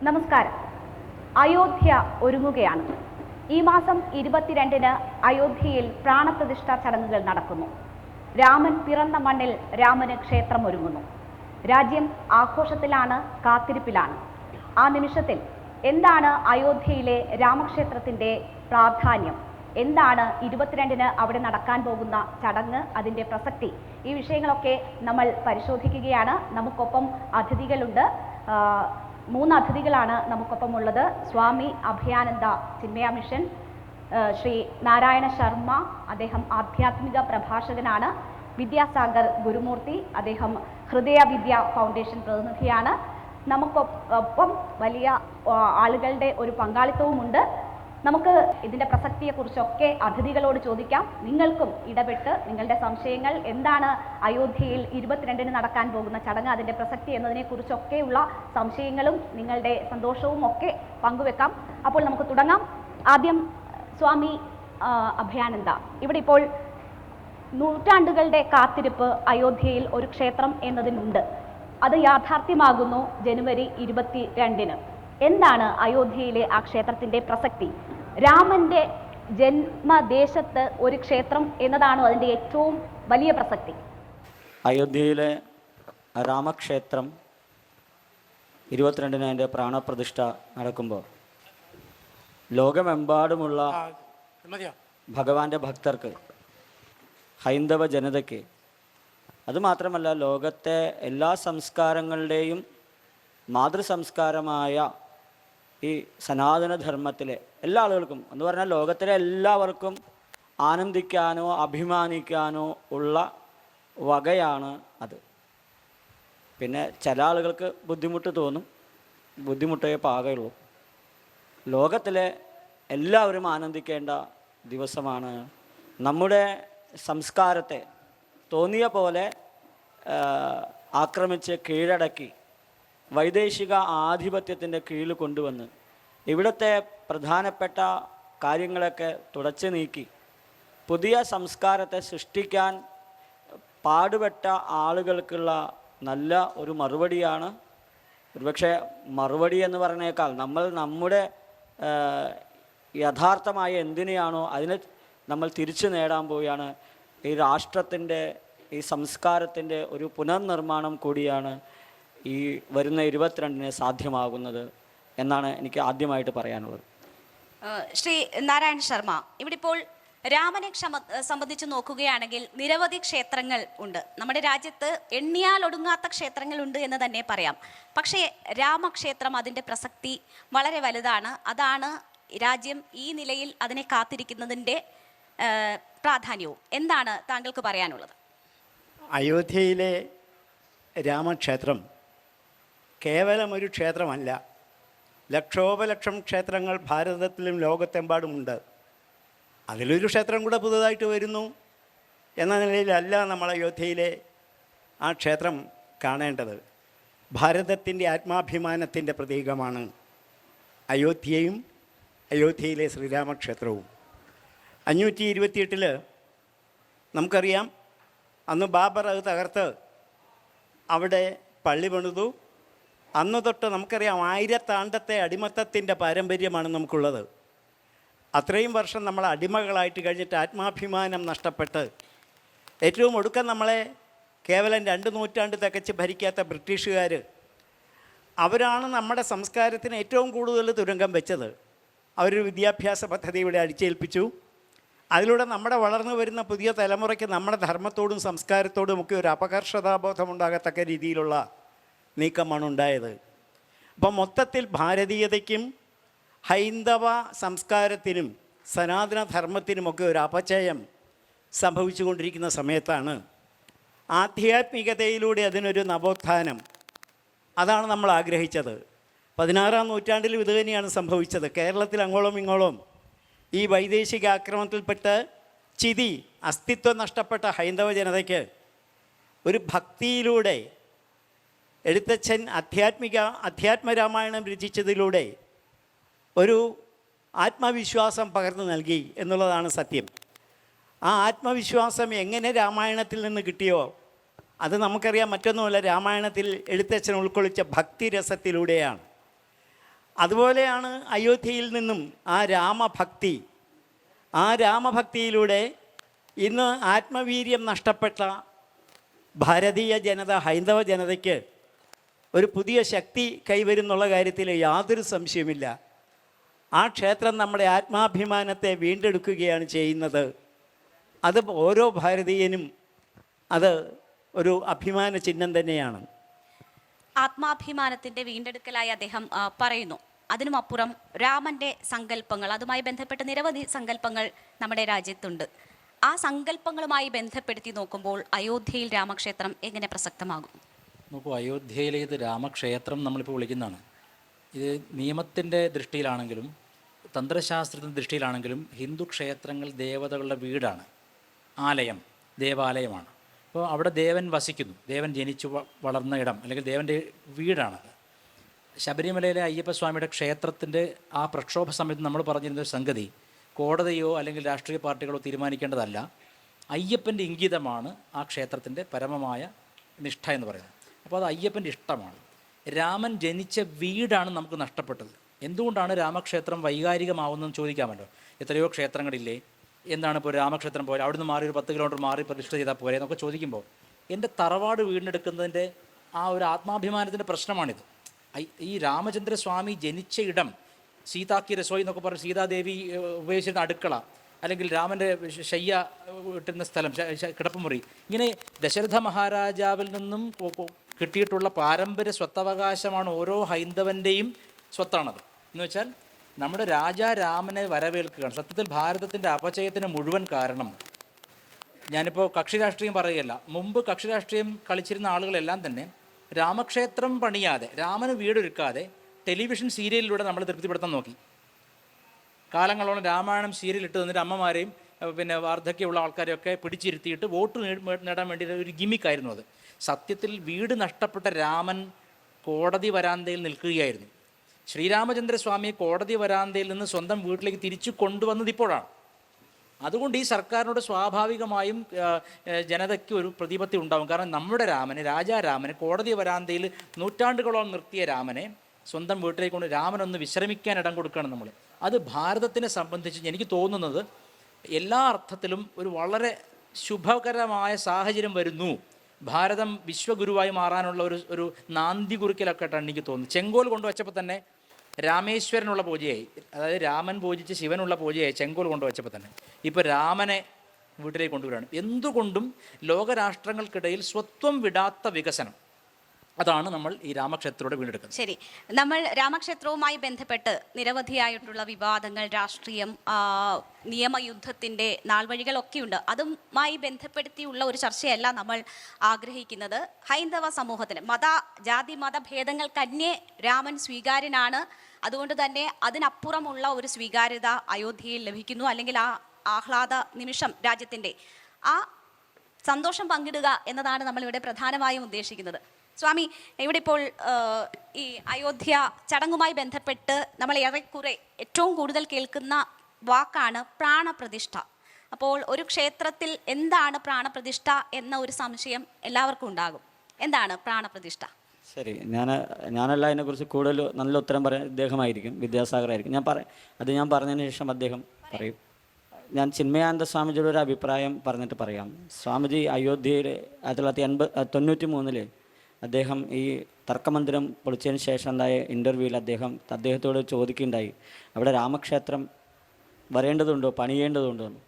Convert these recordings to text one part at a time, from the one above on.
നമസ്കാരം. അയോധ്യ ഒരുങ്ങുകയാണ്. ഈ മാസം 22-ന് അയോധ്യയിൽ പ്രാണപ്രതിഷ്ഠാ ചടങ്ങുകൾ നടക്കുന്നു. രാമൻ പിറന്ന മണ്ണിൽ രാമന് ക്ഷേത്രം ഒരുങ്ങുന്നു. രാജ്യം ആഘോഷത്തിലാണ്, കാത്തിരിപ്പിലാണ്. ആ നിമിഷത്തിൽ എന്താണ് അയോധ്യയിലെ രാമക്ഷേത്രത്തിൻ്റെ പ്രാധാന്യം, എന്താണ് 22-ന് അവിടെ നടക്കാൻ പോകുന്ന ചടങ്ങ്, അതിൻ്റെ പ്രസക്തി, ഈ വിഷയങ്ങളൊക്കെ നമ്മൾ പരിശോധിക്കുകയാണ്. നമുക്കൊപ്പം അതിഥികളുണ്ട്. 3 അതിഥികളാണ് നമുക്കൊപ്പം ഉള്ളത്. സ്വാമി അഭയാനന്ദ ചിന്മയ മിഷൻ, ശ്രീ നാരായണ ശർമ്മ, അദ്ദേഹം ആധ്യാത്മിക പ്രഭാഷകനാണ്. വിദ്യാസാഗർ ഗുരുമൂർത്തി, അദ്ദേഹം ഹൃദയ വിദ്യ ഫൗണ്ടേഷൻ പ്രതിനിധിയാണ്. നമുക്കൊപ്പം വലിയ ആളുകളുടെ ഒരു പങ്കാളിത്തവുമുണ്ട്. നമുക്ക് ഇതിൻ്റെ പ്രസക്തിയെക്കുറിച്ചൊക്കെ അതിഥികളോട് ചോദിക്കാം. നിങ്ങൾക്കും ഇടപെട്ട് നിങ്ങളുടെ സംശയങ്ങൾ, എന്താണ് അയോധ്യയിൽ 22-ന് നടക്കാൻ പോകുന്ന ചടങ്ങ്, അതിൻ്റെ പ്രസക്തി എന്നതിനെക്കുറിച്ചൊക്കെയുള്ള സംശയങ്ങളും നിങ്ങളുടെ സന്തോഷവും ഒക്കെ പങ്കുവെക്കാം. അപ്പോൾ നമുക്ക് തുടങ്ങാം. ആദ്യം സ്വാമി അഭയാനന്ദ, ഇവിടെ ഇപ്പോൾ നൂറ്റാണ്ടുകളുടെ കാത്തിരിപ്പ് അയോധ്യയിൽ ഒരു ക്ഷേത്രം എന്നതിനുണ്ട്. അത് യാഥാർത്ഥ്യമാകുന്നു ജനുവരി 22-ന്. എന്താണ് അയോധ്യയിലെ ആ ക്ഷേത്രത്തിൻ്റെ പ്രസക്തി? രാമൻ്റെ ജന്മദേശത്ത് ഒരു ക്ഷേത്രം എന്നതാണോ അതിൻ്റെ ഏറ്റവും വലിയ പ്രസക്തി? അയോധ്യയിലെ രാമക്ഷേത്രം 22-ന് അതിൻ്റെ പ്രാണപ്രതിഷ്ഠ നടക്കുമ്പോൾ ലോകമെമ്പാടുമുള്ള ഭഗവാന്റെ ഭക്തർക്ക്, ഹൈന്ദവ ജനതയ്ക്ക്, അതുമാത്രമല്ല ലോകത്തെ എല്ലാ സംസ്കാരങ്ങളുടെയും മാതൃസംസ്കാരമായ ഈ സനാതനധർമ്മത്തിലെ എല്ലാ ആളുകൾക്കും എന്ന് പറഞ്ഞാൽ ലോകത്തിലെ എല്ലാവർക്കും ആനന്ദിക്കാനോ അഭിമാനിക്കാനോ ഉള്ള വകയാണ് അത്. പിന്നെ ചില ആളുകൾക്ക് ബുദ്ധിമുട്ട് തോന്നും, ബുദ്ധിമുട്ടേ പാകയുള്ളൂ. ലോകത്തിലെ എല്ലാവരും ആനന്ദിക്കേണ്ട ദിവസമാണ്. നമ്മുടെ സംസ്കാരത്തെ തോന്നിയ പോലെ ആക്രമിച്ച് കീഴടക്കി വൈദേശിക ആധിപത്യത്തിൻ്റെ കീഴിൽ കൊണ്ടുവന്ന് ഇവിടുത്തെ പ്രധാനപ്പെട്ട കാര്യങ്ങളൊക്കെ തുടച്ചു നീക്കി പുതിയ സംസ്കാരത്തെ സൃഷ്ടിക്കാൻ പാടുപെട്ട ആളുകൾക്കുള്ള നല്ല ഒരു മറുപടിയാണ്. ഒരുപക്ഷെ മറുപടി എന്ന് പറഞ്ഞേക്കാൾ നമ്മൾ നമ്മുടെ യഥാർത്ഥമായ എന്തിനെയാണോ അതിനെ നമ്മൾ തിരിച്ചു നേടാൻ പോവുകയാണ്. ഈ രാഷ്ട്രത്തിൻ്റെ, ഈ സംസ്കാരത്തിൻ്റെ ഒരു പുനർനിർമ്മാണം കൂടിയാണ് ഈ വരുന്ന 22-ന് സാധ്യമാകുന്നത് എന്നാണ് എനിക്ക് ആദ്യമായിട്ട് പറയാനുള്ളത്. ശ്രീ നാരായണ ശർമ്മ, ഇവിടെ ഇപ്പോൾ രാമനെ സംബന്ധിച്ച് നോക്കുകയാണെങ്കിൽ നിരവധി ക്ഷേത്രങ്ങൾ ഉണ്ട്. നമ്മുടെ രാജ്യത്ത് എണ്ണിയാൽ ഒടുങ്ങാത്ത ക്ഷേത്രങ്ങളുണ്ട് എന്ന് തന്നെ പറയാം. പക്ഷേ രാമക്ഷേത്രം, അതിൻ്റെ പ്രസക്തി വളരെ വലുതാണ്. അതാണ് രാജ്യം ഈ നിലയിൽ അതിനെ കാത്തിരിക്കുന്നതിൻ്റെ പ്രാധാന്യവും. എന്താണ് താങ്കൾക്ക് പറയാനുള്ളത്? അയോധ്യയിലെ രാമക്ഷേത്രം കേവലം ഒരു ക്ഷേത്രമല്ല. ലക്ഷോപലക്ഷം ക്ഷേത്രങ്ങൾ ഭാരതത്തിലും ലോകത്തെമ്പാടുമുണ്ട്. അതിലൊരു ക്ഷേത്രം കൂടെ പുതുതായിട്ട് വരുന്നു എന്ന നിലയിലല്ല നമ്മൾ അയോധ്യയിലെ ആ ക്ഷേത്രം കാണേണ്ടത്. ഭാരതത്തിൻ്റെ ആത്മാഭിമാനത്തിൻ്റെ പ്രതീകമാണ് അയോധ്യയും അയോധ്യയിലെ ശ്രീരാമക്ഷേത്രവും. 528 നമുക്കറിയാം, അന്ന് ബാബർ അത് തകർത്ത് അവിടെ പള്ളി പണിതു. അന്ന് തൊട്ട് നമുക്കറിയാം 1000 ആണ്ടത്തെ അടിമത്തത്തിൻ്റെ പാരമ്പര്യമാണ് നമുക്കുള്ളത്. അത്രയും വർഷം നമ്മൾ അടിമകളായിട്ട് കഴിഞ്ഞിട്ട് ആത്മാഭിമാനം നഷ്ടപ്പെട്ട് ഏറ്റവും ഒടുക്കം നമ്മളെ കേവലം 2 നൂറ്റാണ്ട് തികച്ച് ഭരിക്കാത്ത ബ്രിട്ടീഷുകാർ, അവരാണ് നമ്മുടെ സംസ്കാരത്തിന് ഏറ്റവും കൂടുതൽ തുരങ്കം വെച്ചത്. അവരൊരു വിദ്യാഭ്യാസ പദ്ധതി ഇവിടെ അടിച്ചേൽപ്പിച്ചു. അതിലൂടെ നമ്മുടെ വളർന്നു വരുന്ന പുതിയ തലമുറയ്ക്ക് നമ്മുടെ ധർമ്മത്തോടും സംസ്കാരത്തോടും ഒക്കെ ഒരു അപകർഷതാബോധമുണ്ടാകത്തക്ക രീതിയിലുള്ള നീക്കമാണ് ഉണ്ടായത്. അപ്പം മൊത്തത്തിൽ ഭാരതീയതയ്ക്കും ഹൈന്ദവ സംസ്കാരത്തിനും സനാതനധർമ്മത്തിനുമൊക്കെ ഒരു അപചയം സംഭവിച്ചുകൊണ്ടിരിക്കുന്ന സമയത്താണ് ആധ്യാത്മികതയിലൂടെ അതിനൊരു നവോത്ഥാനം, അതാണ് നമ്മൾ ആഗ്രഹിച്ചത്. 16-ാം നൂറ്റാണ്ടിലും ഇത് തന്നെയാണ് സംഭവിച്ചത്. കേരളത്തിൽ അങ്ങോളം ഇങ്ങോളം ഈ വൈദേശിക ആക്രമണത്തിൽപ്പെട്ട് അസ്തിത്വം നഷ്ടപ്പെട്ട ഹൈന്ദവ ജനതയ്ക്ക് ഒരു ഭക്തിയിലൂടെ എഴുത്തച്ഛൻ അധ്യാത്മരാമായണം രചിച്ചതിലൂടെ ഒരു ആത്മവിശ്വാസം പകർന്നു നൽകി എന്നുള്ളതാണ് സത്യം. ആ ആത്മവിശ്വാസം എങ്ങനെ രാമായണത്തിൽ നിന്ന് കിട്ടിയോ അത് നമുക്കറിയാം. മറ്റൊന്നുമല്ല, രാമായണത്തിൽ എഴുത്തച്ഛൻ ഉൾക്കൊള്ളിച്ച ഭക്തിരസത്തിലൂടെയാണ്. അതുപോലെയാണ് അയോധ്യയിൽ നിന്നും ആ രാമഭക്തിയിലൂടെ ഇന്ന് ആത്മവീര്യം നഷ്ടപ്പെട്ട ഭാരതീയ ജനത, ഹൈന്ദവ ജനതയ്ക്ക് ഒരു പുതിയ ശക്തി കൈവരുന്നുള്ള കാര്യത്തിൽ യാതൊരു സംശയമില്ല. ആ ക്ഷേത്രം നമ്മുടെ ആത്മാഭിമാനത്തെ വീണ്ടെടുക്കുകയാണ് ചെയ്യുന്നത്. അത് ഓരോ ഭാരതീയനും അത് ഒരു അഭിമാന ചിഹ്നം തന്നെയാണ്. ആത്മാഭിമാനത്തിന്റെ വീണ്ടെടുക്കലായി അദ്ദേഹം പറയുന്നു. അതിനുമപ്പുറം രാമന്റെ സങ്കല്പങ്ങൾ, അതുമായി ബന്ധപ്പെട്ട നിരവധി സങ്കല്പങ്ങൾ നമ്മുടെ രാജ്യത്തുണ്ട്. ആ സങ്കല്പങ്ങളുമായി ബന്ധപ്പെടുത്തി നോക്കുമ്പോൾ അയോധ്യയിൽ രാമക്ഷേത്രം എങ്ങനെ പ്രസക്തമാകും? നോക്കൂ, അയോധ്യയിലെ ഇത് രാമക്ഷേത്രം നമ്മളിപ്പോൾ വിളിക്കുന്നതാണ്. ഇത് നിയമത്തിൻ്റെ ദൃഷ്ടിയിലാണെങ്കിലും തന്ത്രശാസ്ത്രത്തിൻ്റെ ദൃഷ്ടിയിലാണെങ്കിലും ഹിന്ദു ക്ഷേത്രങ്ങൾ ദേവതകളുടെ വീടാണ്, ആലയം, ദേവാലയമാണ്. അപ്പോൾ അവിടെ ദേവൻ വസിക്കുന്നു, ദേവൻ ജനിച്ചു വളർന്ന ഇടം, അല്ലെങ്കിൽ ദേവൻ്റെ വീടാണത്. ശബരിമലയിലെ അയ്യപ്പസ്വാമിയുടെ ക്ഷേത്രത്തിൻ്റെ ആ പ്രക്ഷോഭ സമയത്ത് നമ്മൾ പറഞ്ഞിരുന്നൊരു സംഗതി കോടതിയോ അല്ലെങ്കിൽ രാഷ്ട്രീയ പാർട്ടികളോ തീരുമാനിക്കേണ്ടതല്ല, അയ്യപ്പൻ്റെ ഇംഗിതമാണ് ആ ക്ഷേത്രത്തിൻ്റെ പരമമായ നിഷ്ഠ എന്ന് പറയുന്നത്. അപ്പോൾ അത് അയ്യപ്പൻ്റെ ഇഷ്ടമാണ്. രാമൻ ജനിച്ച വീടാണ് നമുക്ക് നഷ്ടപ്പെട്ടത്. എന്തുകൊണ്ടാണ് രാമക്ഷേത്രം വൈകാരികമാവുന്നതെന്ന് ചോദിക്കാമല്ലോ. എത്രയോ ക്ഷേത്രങ്ങളില്ലേ, എന്താണ് ഇപ്പോൾ രാമക്ഷേത്രം പോലെ അവിടുന്ന് മാറി ഒരു 10 കിലോമീറ്റർ മാറി പ്രതിഷ്ഠ ചെയ്താൽ പോരെ എന്നൊക്കെ ചോദിക്കുമ്പോൾ എൻ്റെ തറവാട് വീണ്ടെടുക്കുന്നതിൻ്റെ ആ ഒരു ആത്മാഭിമാനത്തിൻ്റെ പ്രശ്നമാണിത്. ഈ രാമചന്ദ്രസ്വാമി ജനിച്ച ഇടം, സീതാക്കി രസോയി എന്നൊക്കെ പറഞ്ഞ് സീതാദേവി ഉപയോഗിച്ചിരുന്ന അടുക്കള, അല്ലെങ്കിൽ രാമൻ്റെ ശയ്യ ഇട്ടിരുന്ന സ്ഥലം, കിടപ്പുമുറി, ഇങ്ങനെ ദശരഥ മഹാരാജാവിൽ നിന്നും കിട്ടിയിട്ടുള്ള പാരമ്പര്യ സ്വത്തവകാശമാണ് ഓരോ ഹൈന്ദവൻ്റെയും സ്വത്താണത്. എന്ന് വെച്ചാൽ നമ്മുടെ രാജാരാമനെ വരവേൽക്കുകയാണ്. സത്യത്തിൽ ഭാരതത്തിൻ്റെ അപചയത്തിന് മുഴുവൻ കാരണം, ഞാനിപ്പോൾ കക്ഷി രാഷ്ട്രീയം പറയുകയല്ല, മുമ്പ് കക്ഷി രാഷ്ട്രീയം കളിച്ചിരുന്ന ആളുകളെല്ലാം തന്നെ രാമക്ഷേത്രം പണിയാതെ, രാമന് വീടൊരുക്കാതെ ടെലിവിഷൻ സീരിയലിലൂടെ നമ്മൾ തൃപ്തിപ്പെടുത്താൻ നോക്കി. കാലങ്ങളോളം രാമായണം സീരിയൽ ഇട്ട് തന്നിട്ട് അമ്മമാരെയും പിന്നെ വാർദ്ധക്യമുള്ള ആൾക്കാരെയൊക്കെ പിടിച്ചിരുത്തിയിട്ട് വോട്ട് നേടാൻ വേണ്ടി ഒരു ഗിമിക്കായിരുന്നു അത്. സത്യത്തിൽ വീട് നഷ്ടപ്പെട്ട രാമൻ കോടതി വരാന്തയിൽ നിൽക്കുകയായിരുന്നു. ശ്രീരാമചന്ദ്രസ്വാമിയെ കോടതി വരാന്തയിൽ നിന്ന് സ്വന്തം വീട്ടിലേക്ക് തിരിച്ചു കൊണ്ടുവന്നത് ഇപ്പോഴാണ്. അതുകൊണ്ട് ഈ സർക്കാരിനോട് സ്വാഭാവികമായും ജനതയ്ക്ക് ഒരു പ്രതിപത്തി ഉണ്ടാകും. കാരണം നമ്മുടെ രാമനെ, രാജാരാമനെ കോടതി വരാന്തയിൽ നൂറ്റാണ്ടുകളോളം നിർത്തിയ രാമനെ സ്വന്തം വീട്ടിലേക്ക് കൊണ്ട് രാമനൊന്ന് വിശ്രമിക്കാൻ ഇടം കൊടുക്കുകയാണ് നമ്മൾ. അത് ഭാരതത്തിനെ സംബന്ധിച്ച് എനിക്ക് തോന്നുന്നത് എല്ലാ അർത്ഥത്തിലും ഒരു വളരെ ശുഭകരമായ സാഹചര്യം വരുന്നു. ഭാരതം വിശ്വഗുരുവായി മാറാനുള്ള ഒരു നാന്തി കുറിക്കലൊക്കെ ആയിട്ടാണ് എനിക്ക് തോന്നുന്നത്. ചെങ്കോൽ കൊണ്ടുവച്ചപ്പോൾ തന്നെ രാമേശ്വരനുള്ള പൂജയായി, അതായത് രാമൻ പൂജിച്ച് ശിവനുള്ള പൂജയായി ചെങ്കോൽ കൊണ്ടുവച്ചപ്പോൾ തന്നെ. ഇപ്പോൾ രാമനെ വീട്ടിലേക്ക് കൊണ്ടുവരികയാണ്. എന്തുകൊണ്ടും ലോകരാഷ്ട്രങ്ങൾക്കിടയിൽ സ്വത്വം വിടാത്ത വികസനം, അതാണ് നമ്മൾ ഈ രാമക്ഷേത്രത്തോടെ വീണ്ടെടുക്കുന്നത്. ശരി, നമ്മൾ രാമക്ഷേത്രവുമായി ബന്ധപ്പെട്ട് നിരവധിയായിട്ടുള്ള വിവാദങ്ങൾ, രാഷ്ട്രീയം, നിയമയുദ്ധത്തിൻ്റെ നാൾവഴികളൊക്കെയുണ്ട്. അതുമായി ബന്ധപ്പെടുത്തിയുള്ള ഒരു ചർച്ചയല്ല നമ്മൾ ആഗ്രഹിക്കുന്നത്. ഹൈന്ദവ സമൂഹത്തിന് ജാതി മത ഭേദങ്ങൾക്കന്യേ രാമൻ സ്വീകാര്യനാണ്. അതുകൊണ്ട് തന്നെ അതിനപ്പുറമുള്ള ഒരു സ്വീകാര്യത അയോധ്യയിൽ ലഭിക്കുന്നു. അല്ലെങ്കിൽ ആ ആഹ്ലാദ നിമിഷം, രാജ്യത്തിൻ്റെ ആ സന്തോഷം പങ്കിടുക എന്നതാണ് നമ്മളിവിടെ പ്രധാനമായും ഉദ്ദേശിക്കുന്നത്. സ്വാമി, ഇവിടെ ഇപ്പോൾ ഈ അയോധ്യ ചടങ്ങുമായി ബന്ധപ്പെട്ട് നമ്മൾ ഏറെക്കുറെ ഏറ്റവും കൂടുതൽ കേൾക്കുന്ന വാക്കാണ് പ്രാണപ്രതിഷ്ഠ. അപ്പോൾ ഒരു ക്ഷേത്രത്തിൽ എന്താണ് പ്രാണപ്രതിഷ്ഠ എന്ന ഒരു സംശയം എല്ലാവർക്കും ഉണ്ടാകും. എന്താണ് പ്രാണപ്രതിഷ്ഠ? ശരി, ഞാനല്ല അതിനെക്കുറിച്ച് കൂടുതൽ നല്ല ഉത്തരം പറയാൻ ഇദ്ദേഹമായിരിക്കും, വിദ്യാസാഗറായിരിക്കും. ഞാൻ പറഞ്ഞതിന് ശേഷം അദ്ദേഹം പറയും. ഞാൻ ചിന്മയാനന്ദ സ്വാമിജിയുടെ ഒരു അഭിപ്രായം പറഞ്ഞിട്ട് പറയാം. സ്വാമിജി അയോധ്യയിൽ 1993 അദ്ദേഹം ഈ തർക്കമന്ദിരം പൊളിച്ചതിന് ശേഷം ഉണ്ടായ ഇൻ്റർവ്യൂവിൽ അദ്ദേഹത്തോട് ചോദിക്കുകയുണ്ടായി, അവിടെ രാമക്ഷേത്രം വരേണ്ടതുണ്ടോ, പണിയേണ്ടതുണ്ടോ എന്ന്.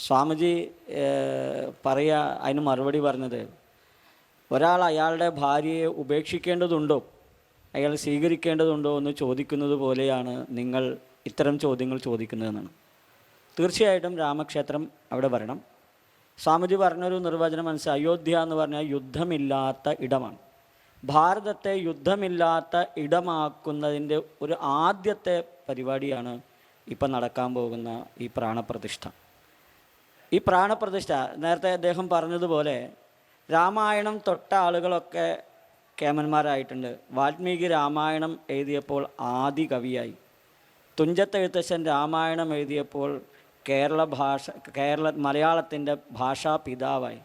സ്വാമിജി അതിന് മറുപടി പറഞ്ഞത്, ഒരാൾ അയാളുടെ ഭാര്യയെ ഉപേക്ഷിക്കേണ്ടതുണ്ടോ, അയാൾ സ്വീകരിക്കേണ്ടതുണ്ടോ എന്ന് ചോദിക്കുന്നത് പോലെയാണ് നിങ്ങൾ ഇത്തരം ചോദ്യങ്ങൾ ചോദിക്കുന്നതെന്നാണ്. തീർച്ചയായിട്ടും രാമക്ഷേത്രം അവിടെ വരണം. സ്വാമിജി പറഞ്ഞൊരു നിർവചനം മനസ്സിലായി. അയോധ്യ എന്ന് പറഞ്ഞാൽ യുദ്ധമില്ലാത്ത ഇടമാണ്. ഭാരതത്തെ യുദ്ധമില്ലാത്ത ഇടമാക്കുന്നതിൻ്റെ ഒരു ആദ്യത്തെ പരിപാടിയാണ് ഇപ്പം നടക്കാൻ പോകുന്ന ഈ പ്രാണപ്രതിഷ്ഠ. ഈ പ്രാണപ്രതിഷ്ഠ നേരത്തെ അദ്ദേഹം പറഞ്ഞതുപോലെ രാമായണം തൊട്ട ആളുകളൊക്കെ കേമന്മാരായിട്ടുണ്ട്. വാൽമീകി രാമായണം എഴുതിയപ്പോൾ ആദി കവിയായി. തുഞ്ചത്തെഴുത്തച്ഛൻ രാമായണം എഴുതിയപ്പോൾ മലയാളത്തിൻ്റെ ഭാഷാ പിതാവായി.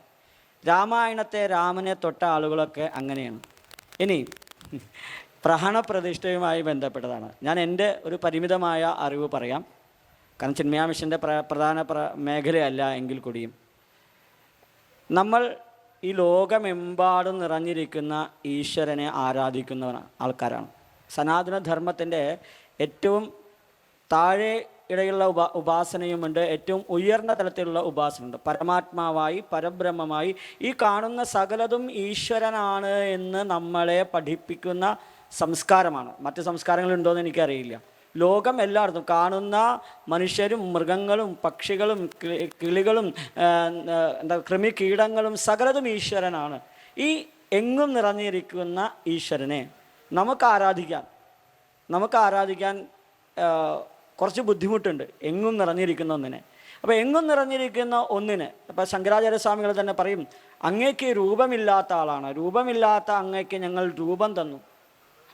രാമായണത്തെ, രാമനെ തൊട്ട ആളുകളൊക്കെ അങ്ങനെയാണ്. ഇനി പ്രാണപ്രതിഷ്ഠയുമായി ബന്ധപ്പെട്ടതാണ്. ഞാൻ എൻ്റെ ഒരു പരിമിതമായ അറിവ് പറയാം, കാരണം ചിന്മയ മിഷൻ്റെ പ്രധാന മേഖലയല്ല എങ്കിൽ കൂടിയും. നമ്മൾ ഈ ലോകമെമ്പാടും നിറഞ്ഞിരിക്കുന്ന ഈശ്വരനെ ആരാധിക്കുന്ന ആൾക്കാരാണ്. സനാതനധർമ്മത്തിൻ്റെ ഏറ്റവും താഴെ ഇടയുള്ള ഉപാസനയുമുണ്ട്, ഏറ്റവും ഉയർന്ന തലത്തിലുള്ള ഉപാസനയുണ്ട്. പരമാത്മാവായി, പരബ്രഹ്മമായി ഈ കാണുന്ന സകലതും ഈശ്വരനാണ് എന്ന് നമ്മളെ പഠിപ്പിക്കുന്ന സംസ്കാരമാണ്. മറ്റ് സംസ്കാരങ്ങളുണ്ടോയെന്ന് എനിക്കറിയില്ല. ലോകം എല്ലായിടത്തും കാണുന്ന മനുഷ്യരും മൃഗങ്ങളും പക്ഷികളും കിളികളും കൃമികീടങ്ങളും സകലതും ഈശ്വരനാണ്. ഈ എങ്ങും നിറഞ്ഞിരിക്കുന്ന ഈശ്വരനെ നമുക്ക് ആരാധിക്കാൻ കുറച്ച് ബുദ്ധിമുട്ടുണ്ട്, എങ്ങും നിറഞ്ഞിരിക്കുന്ന ഒന്നിനെ. അപ്പോൾ എങ്ങും നിറഞ്ഞിരിക്കുന്ന ഒന്നിന് ഇപ്പോൾ ശങ്കരാചാര്യസ്വാമികൾ തന്നെ പറയും, അങ്ങേക്ക് രൂപമില്ലാത്ത ആളാണ്, രൂപമില്ലാത്ത അങ്ങേക്ക് ഞങ്ങൾ രൂപം തന്നു.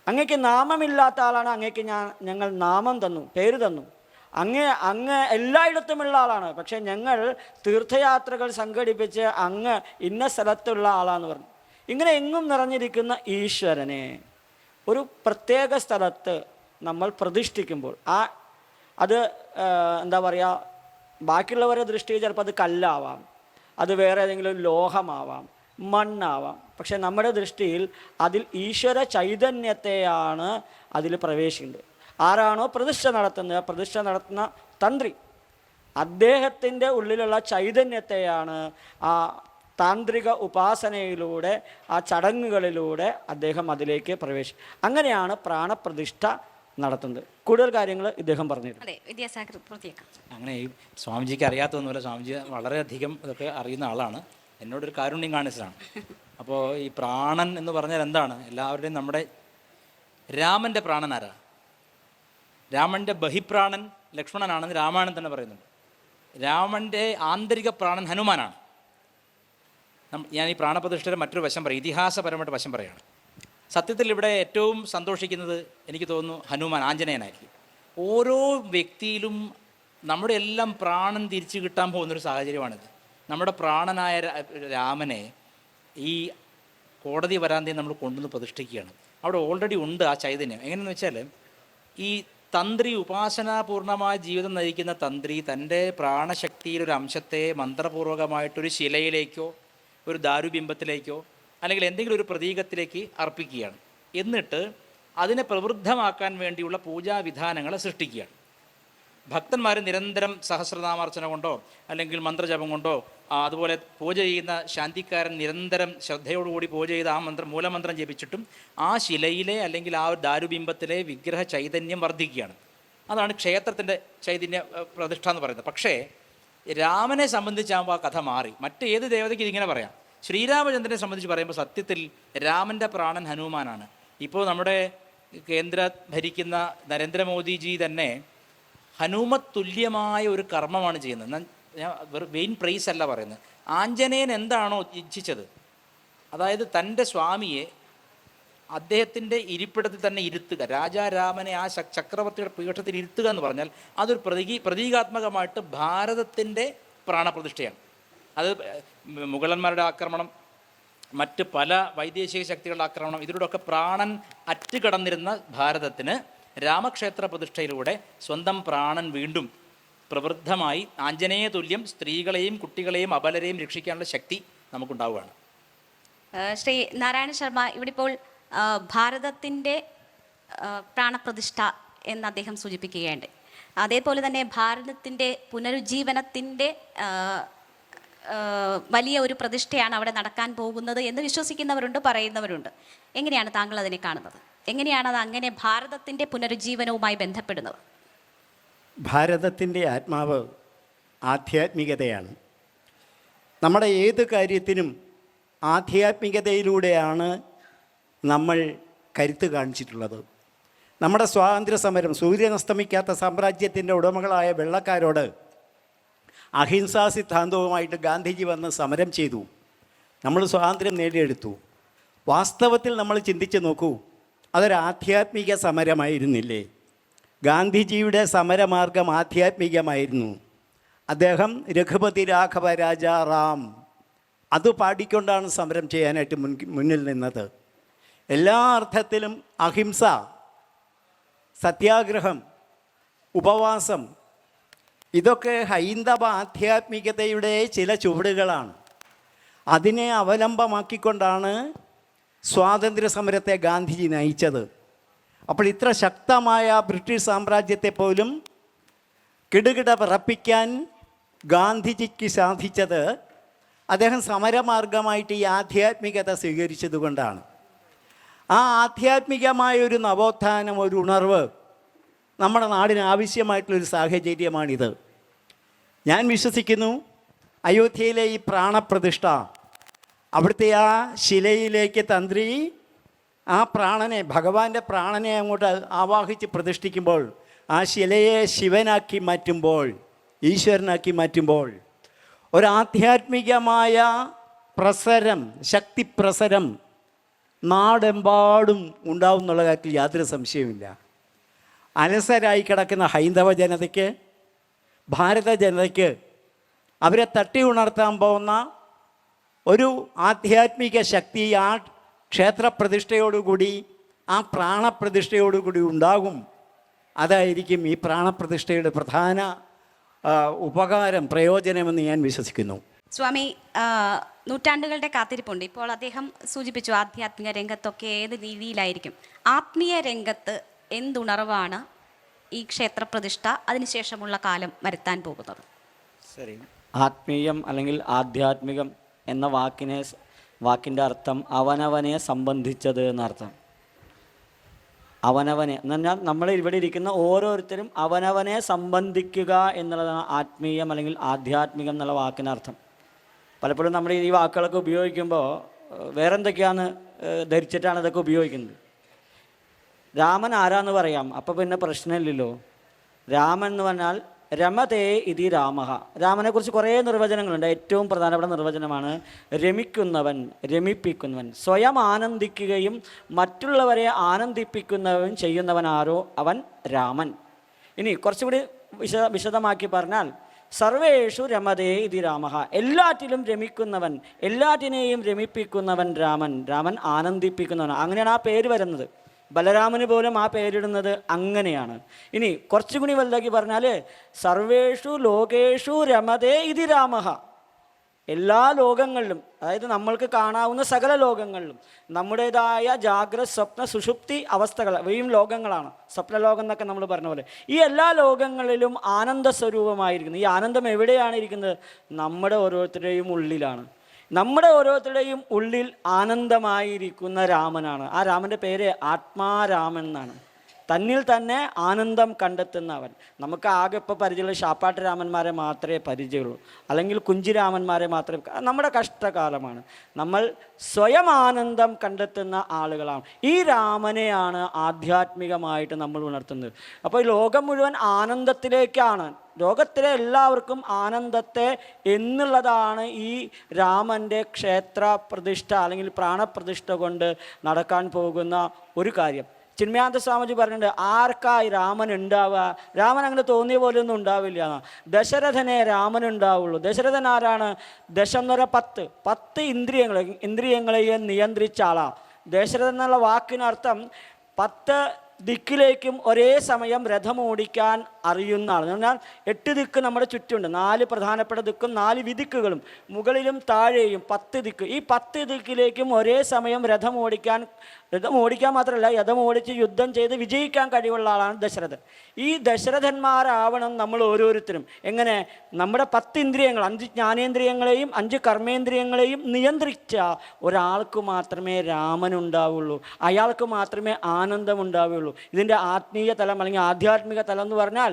അങ്ങേക്ക് നാമമില്ലാത്ത ആളാണ്, അങ്ങേക്ക് ഞങ്ങൾ നാമം തന്നു, പേര് തന്നു. അങ്ങ് എല്ലായിടത്തുമുള്ള ആളാണ്, പക്ഷേ ഞങ്ങൾ തീർത്ഥയാത്രകൾ സംഘടിപ്പിച്ച് അങ്ങ് ഇന്ന സ്ഥലത്തുള്ള ആളാന്ന് പറഞ്ഞു. ഇങ്ങനെ എങ്ങും നിറഞ്ഞിരിക്കുന്ന ഈശ്വരനെ ഒരു പ്രത്യേക സ്ഥലത്ത് നമ്മൾ പ്രതിഷ്ഠിക്കുമ്പോൾ അത് എന്താ പറയുക, ബാക്കിയുള്ളവരുടെ ദൃഷ്ടിയിൽ ചിലപ്പോൾ അത് കല്ലാവാം, അത് വേറെ ഏതെങ്കിലും ലോഹമാവാം, മണ്ണാവാം. പക്ഷെ നമ്മുടെ ദൃഷ്ടിയിൽ അതിൽ ഈശ്വര ചൈതന്യത്തെയാണ് അതിൽ പ്രവേശിക്കുന്നത്. ആരാണോ പ്രതിഷ്ഠ നടത്തുന്ന തന്ത്രി, അദ്ദേഹത്തിൻ്റെ ഉള്ളിലുള്ള ചൈതന്യത്തെയാണ് ആ താന്ത്രിക ഉപാസനയിലൂടെ, ആ ചടങ്ങുകളിലൂടെ അദ്ദേഹം അതിലേക്ക് പ്രവേശിക്കും. അങ്ങനെയാണ് പ്രാണപ്രതിഷ്ഠ നടത്തുന്നത്. കൂടുതൽ കാര്യങ്ങൾ ഇദ്ദേഹം പറഞ്ഞിരുന്നു. അങ്ങനെ ഈ സ്വാമിജിക്ക് അറിയാത്തൊന്നുമില്ല, സ്വാമിജി വളരെയധികം ഇതൊക്കെ അറിയുന്ന ആളാണ്. എന്നോടൊരു കാരുണ്യം കാണിച്ചതാണ്. അപ്പോൾ ഈ പ്രാണൻ എന്ന് പറഞ്ഞാൽ എന്താണ്? എല്ലാവരുടെയും നമ്മുടെ രാമൻ്റെ പ്രാണൻ ആരാ? രാമൻ്റെ ബഹിപ്രാണൻ ലക്ഷ്മണനാണെന്ന് രാമായണം തന്നെ പറയുന്നുണ്ട്. രാമൻ്റെ ആന്തരിക പ്രാണൻ ഹനുമാനാണ്. ഞാൻ ഈ പ്രാണപ്രതിഷ്ഠയുടെ മറ്റൊരു വശം പറയും, ഇതിഹാസപരമായിട്ട് വശം പറയുകയാണ്. സത്യത്തിൽ ഇവിടെ ഏറ്റവും സന്തോഷിക്കുന്നത് എനിക്ക് തോന്നുന്നു ഹനുമാൻ, ആഞ്ജനേയനായിരിക്കും. ഓരോ വ്യക്തിയിലും നമ്മുടെ എല്ലാം പ്രാണൻ തിരിച്ചു കിട്ടാൻ പോകുന്നൊരു സാഹചര്യമാണിത്. നമ്മുടെ പ്രാണനായ രാമനെ ഈ കോടതി വരാന്തേ നമ്മൾ കൊണ്ടുവന്ന് പ്രതിഷ്ഠിക്കുകയാണ്. അവിടെ ഓൾറെഡി ഉണ്ട് ആ ചൈതന്യം. എങ്ങനെയെന്ന് വെച്ചാൽ, ഈ തന്ത്രി, ഉപാസനാപൂർണമായ ജീവിതം നയിക്കുന്ന തന്ത്രി തൻ്റെ പ്രാണശക്തിയിലൊരു അംശത്തെ മന്ത്രപൂർവകമായിട്ടൊരു ശിലയിലേക്കോ ഒരു ദാരുബിംബത്തിലേക്കോ അല്ലെങ്കിൽ എന്തെങ്കിലും ഒരു പ്രതീകത്തിലേക്ക് അർപ്പിക്കുകയാണ്. എന്നിട്ട് അതിനെ പ്രവൃദ്ധമാക്കാൻ വേണ്ടിയുള്ള പൂജാവിധാനങ്ങൾ സൃഷ്ടിക്കുകയാണ്. ഭക്തന്മാർ നിരന്തരം സഹസ്രനാമാർച്ചന കൊണ്ടോ അല്ലെങ്കിൽ മന്ത്രജപം കൊണ്ടോ, അതുപോലെ പൂജ ചെയ്യുന്ന ശാന്തിക്കാരൻ നിരന്തരം ശ്രദ്ധയോടുകൂടി പൂജ ചെയ്ത് ആ മൂലമന്ത്രം ജപിച്ചിട്ടും ആ ശിലയിലെ അല്ലെങ്കിൽ ആ ഒരു ദാരുബിംബത്തിലെ വിഗ്രഹ ചൈതന്യം വർദ്ധിക്കുകയാണ്. അതാണ് ക്ഷേത്രത്തിൻ്റെ ചൈതന്യ പ്രതിഷ്ഠ എന്ന് പറയുന്നത്. പക്ഷേ രാമനെ സംബന്ധിച്ചാകുമ്പോൾ ആ കഥ മാറി. മറ്റേത് ദേവതയ്ക്ക് ഇതിങ്ങനെ പറയാം. ശ്രീരാമചന്ദ്രനെ സംബന്ധിച്ച് പറയുമ്പോൾ സത്യത്തിൽ രാമൻ്റെ പ്രാണൻ ഹനുമാനാണ്. ഇപ്പോൾ നമ്മുടെ കേന്ദ്ര ഭരിക്കുന്ന നരേന്ദ്രമോദിജി തന്നെ ഹനുമത് തുല്യമായ ഒരു കർമ്മമാണ് ചെയ്യുന്നത്. ഞാൻ വെയിൻ പ്രൈസ് അല്ല പറയുന്നത്. ആഞ്ജനേയൻ എന്താണോ ഇച്ഛിച്ചത്, അതായത് തൻ്റെ സ്വാമിയെ അദ്ദേഹത്തിൻ്റെ ഇരിപ്പിടത്തിൽ തന്നെ ഇരുത്തുക, രാജാരാമനെ ആ ചക്രവർത്തിയുടെ പീഠത്തിൽ ഇരുത്തുക എന്ന് പറഞ്ഞാൽ അതൊരു പ്രതീകാത്മകമായിട്ട് ഭാരതത്തിൻ്റെ പ്രാണപ്രതിഷ്ഠയാണ്. അത് മുഗളന്മാരുടെ ആക്രമണം, മറ്റ് പല വൈദേശിക ശക്തികളുടെ ആക്രമണം, ഇതിലൂടെയൊക്കെ പ്രാണൻ അറ്റുകടന്നിരുന്ന ഭാരതത്തിന് രാമക്ഷേത്ര പ്രതിഷ്ഠയിലൂടെ സ്വന്തം പ്രാണൻ വീണ്ടും പ്രവൃദ്ധമായി ആഞ്ജനേയ തുല്യം സ്ത്രീകളെയും കുട്ടികളെയും അബലരെയും രക്ഷിക്കാനുള്ള ശക്തി നമുക്കുണ്ടാവുകയാണ്. ശ്രീ നാരായണ ശർമ്മ, ഇവിടെ ഇപ്പോൾ ഭാരതത്തിൻ്റെ പ്രാണപ്രതിഷ്ഠ എന്ന് അദ്ദേഹം സൂചിപ്പിക്കുകയുണ്ട്. അതേപോലെ തന്നെ ഭാരതത്തിൻ്റെ പുനരുജ്ജീവനത്തിൻ്റെ വലിയ ഒരു പ്രതിഷ്ഠയാണ് അവിടെ നടക്കാൻ പോകുന്നത് എന്ന് വിശ്വസിക്കുന്നവരുണ്ട്, പറയുന്നവരുണ്ട്. എങ്ങനെയാണ് താങ്കൾ അതിനെ കാണുന്നത്? എങ്ങനെയാണ് അത് അങ്ങനെ ഭാരതത്തിൻ്റെ പുനരുജ്ജീവനവുമായി ബന്ധപ്പെടുന്നത്? ഭാരതത്തിൻ്റെ ആത്മാവ് ആധ്യാത്മികതയാണ്. നമ്മുടെ ഏത് കാര്യത്തിനും ആധ്യാത്മികതയിലൂടെയാണ് നമ്മൾ കരുത്ത് കാണിച്ചിട്ടുള്ളത്. നമ്മുടെ സ്വാതന്ത്ര്യ സമരം, സൂര്യനസ്തമിക്കാത്ത സാമ്രാജ്യത്തിൻ്റെ ഉടമകളായ വെള്ളക്കാരോട് അഹിംസാ സിദ്ധാന്തവുമായിട്ട് ഗാന്ധിജി വന്ന് സമരം ചെയ്തു. നമ്മൾ സ്വാതന്ത്ര്യം നേടിയെടുത്തു. വാസ്തവത്തിൽ നമ്മൾ ചിന്തിച്ച് നോക്കൂ, അതൊരു ആധ്യാത്മിക സമരമായിരുന്നില്ലേ? ഗാന്ധിജിയുടെ സമരമാർഗം ആധ്യാത്മികമായിരുന്നു. അദ്ദേഹം രഘുപതി രാഘവ രാജാ റാം അത് പാടിക്കൊണ്ടാണ് സമരം ചെയ്യാനായിട്ട് മുന്നിൽ നിന്നത്. എല്ലാ അർത്ഥത്തിലും അഹിംസ, സത്യാഗ്രഹം, ഉപവാസം ഇതൊക്കെ ഹൈന്ദവ ആധ്യാത്മികതയുടെ ചില ചുവടുകളാണ്. അതിനെ അവലംബമാക്കിക്കൊണ്ടാണ് സ്വാതന്ത്ര്യ സമരത്തെ ഗാന്ധിജി നയിച്ചത്. അപ്പോൾ ഇത്ര ശക്തമായ ബ്രിട്ടീഷ് സാമ്രാജ്യത്തെ പോലും കിടുകിട വിറപ്പിക്കാൻ ഗാന്ധിജിക്ക് സാധിച്ചത് അദ്ദേഹം സമരമാർഗമായിട്ട് ഈ ആധ്യാത്മികത സ്വീകരിച്ചതുകൊണ്ടാണ്. ആ ആധ്യാത്മികമായ ഒരു നവോത്ഥാനം, ഒരു ഉണർവ് നമ്മുടെ നാടിന് ആവശ്യമായിട്ടുള്ളൊരു സാഹചര്യമാണിത്. ഞാൻ വിശ്വസിക്കുന്നു അയോധ്യയിലെ ഈ പ്രാണപ്രതിഷ്ഠ, അവിടുത്തെ ആ ശിലയിലേക്ക് തന്ത്രി ആ പ്രാണനെ, ഭഗവാന്റെ പ്രാണനെ അങ്ങോട്ട് ആവാഹിച്ച് പ്രതിഷ്ഠിക്കുമ്പോൾ, ആ ശിലയെ ശിവനാക്കി മാറ്റുമ്പോൾ, ഈശ്വരനാക്കി മാറ്റുമ്പോൾ ഒരാധ്യാത്മികമായ പ്രസരം, ശക്തിപ്രസരം നാടെമ്പാടും ഉണ്ടാവും എന്നുള്ള കാര്യത്തിൽ യാതൊരു സംശയവുമില്ല. അലസരായി കിടക്കുന്ന ഹൈന്ദവ ജനതയ്ക്ക്, ഭാരത ജനതയ്ക്ക് അവരെ തട്ടി ഉണർത്താൻ പോകുന്ന ഒരു ആധ്യാത്മിക ശക്തി ആ ക്ഷേത്രപ്രതിഷ്ഠയോടുകൂടി, ആ പ്രാണപ്രതിഷ്ഠയോടുകൂടി ഉണ്ടാകും. അതായിരിക്കും ഈ പ്രാണപ്രതിഷ്ഠയുടെ പ്രധാന ഉപകാരം, പ്രയോജനമെന്ന് ഞാൻ വിശ്വസിക്കുന്നു. സ്വാമി, നൂറ്റാണ്ടുകളുടെ കാത്തിരിപ്പുണ്ട്. ഇപ്പോൾ അദ്ദേഹം സൂചിപ്പിച്ചു ആധ്യാത്മിക രംഗത്തൊക്കെ ഏത് രീതിയിലായിരിക്കും. ആത്മീയ രംഗത്ത് എന്തുണർവാണ് ഈ ക്ഷേത്രപ്രതിഷ്ഠ അതിനുശേഷമുള്ള കാലം വരുത്താൻ പോകുന്നത്? ശരി, ആത്മീയം അല്ലെങ്കിൽ ആധ്യാത്മികം എന്ന വാക്കിൻ്റെ അർത്ഥം അവനവനെ സംബന്ധിച്ചത് എന്നർത്ഥം. അവനവനെ എന്ന് പറഞ്ഞാൽ നമ്മൾ ഇവിടെ ഇരിക്കുന്ന ഓരോരുത്തരും അവനവനെ സംബന്ധിക്കുക എന്നുള്ളതാണ് ആത്മീയം അല്ലെങ്കിൽ ആധ്യാത്മികം എന്നുള്ള വാക്കിനർത്ഥം. പലപ്പോഴും നമ്മൾ ഈ വാക്കുകളൊക്കെ ഉപയോഗിക്കുമ്പോൾ വേറെന്തൊക്കെയാണ് ധരിച്ചിട്ടാണ് ഇതൊക്കെ ഉപയോഗിക്കുന്നത്. രാമൻ ആരാന്ന് പറയാം, അപ്പോൾ പിന്നെ പ്രശ്നമില്ലല്ലോ. രാമൻ എന്ന് പറഞ്ഞാൽ രമതേ ഇതി രാമഃ. രാമനെക്കുറിച്ച് കുറേ നിർവചനങ്ങളുണ്ട്. ഏറ്റവും പ്രധാനപ്പെട്ട നിർവചനമാണ് രമിക്കുന്നവൻ, രമിപ്പിക്കുന്നവൻ, സ്വയം ആനന്ദിക്കുകയും മറ്റുള്ളവരെ ആനന്ദിപ്പിക്കുന്നവൻ ചെയ്യുന്നവനാരോ അവൻ രാമൻ. ഇനി കുറച്ചുകൂടി വിശദമാക്കി പറഞ്ഞാൽ സർവേഷു രമതേ ഇതി രാമഃ. എല്ലാറ്റിലും രമിക്കുന്നവൻ, എല്ലാറ്റിനെയും രമിപ്പിക്കുന്നവൻ രാമൻ. രാമൻ ആനന്ദിപ്പിക്കുന്നവൻ. അങ്ങനെയാണ് ആ പേര് വരുന്നത്. ബലരാമന് പോലും ആ പേരിടുന്നത് അങ്ങനെയാണ്. ഇനി കുറച്ചുകൂടി വലുതാക്കി പറഞ്ഞാൽ സർവേഷു ലോകേഷു രമതേ ഇതി രാമഃ. എല്ലാ ലോകങ്ങളിലും, അതായത് നമ്മൾക്ക് കാണാവുന്ന സകല ലോകങ്ങളിലും നമ്മുടേതായ ജാഗ്രത, സ്വപ്ന, സുഷുപ്തി അവസ്ഥകൾ, ഇവയും ലോകങ്ങളാണ്. സ്വപ്നലോകം എന്നൊക്കെ നമ്മൾ പറഞ്ഞ പോലെ ഈ എല്ലാ ലോകങ്ങളിലും ആനന്ദ സ്വരൂപമായിരിക്കുന്നു. ഈ ആനന്ദം എവിടെയാണ് ഇരിക്കുന്നത്? നമ്മുടെ ഓരോരുത്തരുടെയും ഉള്ളിലാണ്. നമ്മുടെ ഓരോരുത്തരുടെയും ഉള്ളിൽ ആനന്ദമായിരിക്കുന്ന രാമനാണ്. ആ രാമൻ്റെ പേര് ആത്മാരാമൻ എന്നാണ്. തന്നിൽ തന്നെ ആനന്ദം കണ്ടെത്തുന്നവൻ. നമുക്ക് ആകെ ഇപ്പോൾ പരിചയമുള്ള ശാപ്പാട്ട് രാമന്മാരെ മാത്രമേ പരിചയമുള്ളൂ, അല്ലെങ്കിൽ കുഞ്ചിരാമന്മാരെ മാത്രമേ. നമ്മുടെ കഷ്ടകാലമാണ്. നമ്മൾ സ്വയം ആനന്ദം കണ്ടെത്തുന്ന ആളുകളാണ്. ഈ രാമനെയാണ് ആധ്യാത്മികമായിട്ട് നമ്മൾ ഉണർത്തുന്നത്. അപ്പോൾ ഈ ലോകം മുഴുവൻ ആനന്ദത്തിലേക്കാണ്. ലോകത്തിലെ എല്ലാവർക്കും ആനന്ദത്തെ എന്നുള്ളതാണ് ഈ രാമൻ്റെ ക്ഷേത്ര പ്രതിഷ്ഠ അല്ലെങ്കിൽ പ്രാണപ്രതിഷ്ഠ കൊണ്ട് നടക്കാൻ പോകുന്ന ഒരു കാര്യം. ചിന്മയാനന്ദ സ്വാമിജി പറഞ്ഞിട്ടുണ്ട്, ആർക്കായി രാമൻ ഉണ്ടാവുക? രാമൻ അങ്ങനെ തോന്നിയ പോലെ ഒന്നും ഉണ്ടാവില്ല എന്നാ. ദശരഥനെ രാമൻ ഉണ്ടാവുള്ളൂ. ദശരഥൻ ആരാണ്? ദശം എന്ന് പറഞ്ഞാൽ 10 ഇന്ദ്രിയങ്ങളെയും നിയന്ത്രിച്ച ആളാണ് ദശരഥൻ എന്നുള്ള വാക്കിനർത്ഥം 10 ദിക്കിലേക്കും ഒരേ സമയം രഥമോടിക്കാൻ അറിയുന്ന ആൾ. എന്ന് പറഞ്ഞാൽ 8 ദിക്ക് നമ്മുടെ ചുറ്റുമുണ്ട്. 4 പ്രധാനപ്പെട്ട ദിക്കും 4 വിദിക്കുകളും, മുകളിലും താഴെയും 10 ദിക്ക്. ഈ 10 ദിക്കിലേക്കും ഒരേ സമയം രഥം ഓടിക്കാൻ മാത്രമല്ല, രഥം ഓടിച്ച് യുദ്ധം ചെയ്ത് വിജയിക്കാൻ കഴിവുള്ള ആളാണ് ദശരഥൻ. ഈ ദശരഥന്മാരാവണം നമ്മൾ ഓരോരുത്തരും. എങ്ങനെ? നമ്മുടെ 10 ഇന്ദ്രിയങ്ങൾ, 5 ജ്ഞാനേന്ദ്രിയങ്ങളെയും 5 കർമ്മേന്ദ്രിയങ്ങളെയും നിയന്ത്രിച്ച ഒരാൾക്ക് മാത്രമേ രാമനുണ്ടാവുള്ളൂ. അയാൾക്ക് മാത്രമേ ആനന്ദമുണ്ടാവുകയുള്ളൂ. ഇതിൻ്റെ ആത്മീയ തലം അല്ലെങ്കിൽ ആധ്യാത്മിക തലം എന്ന് പറഞ്ഞാൽ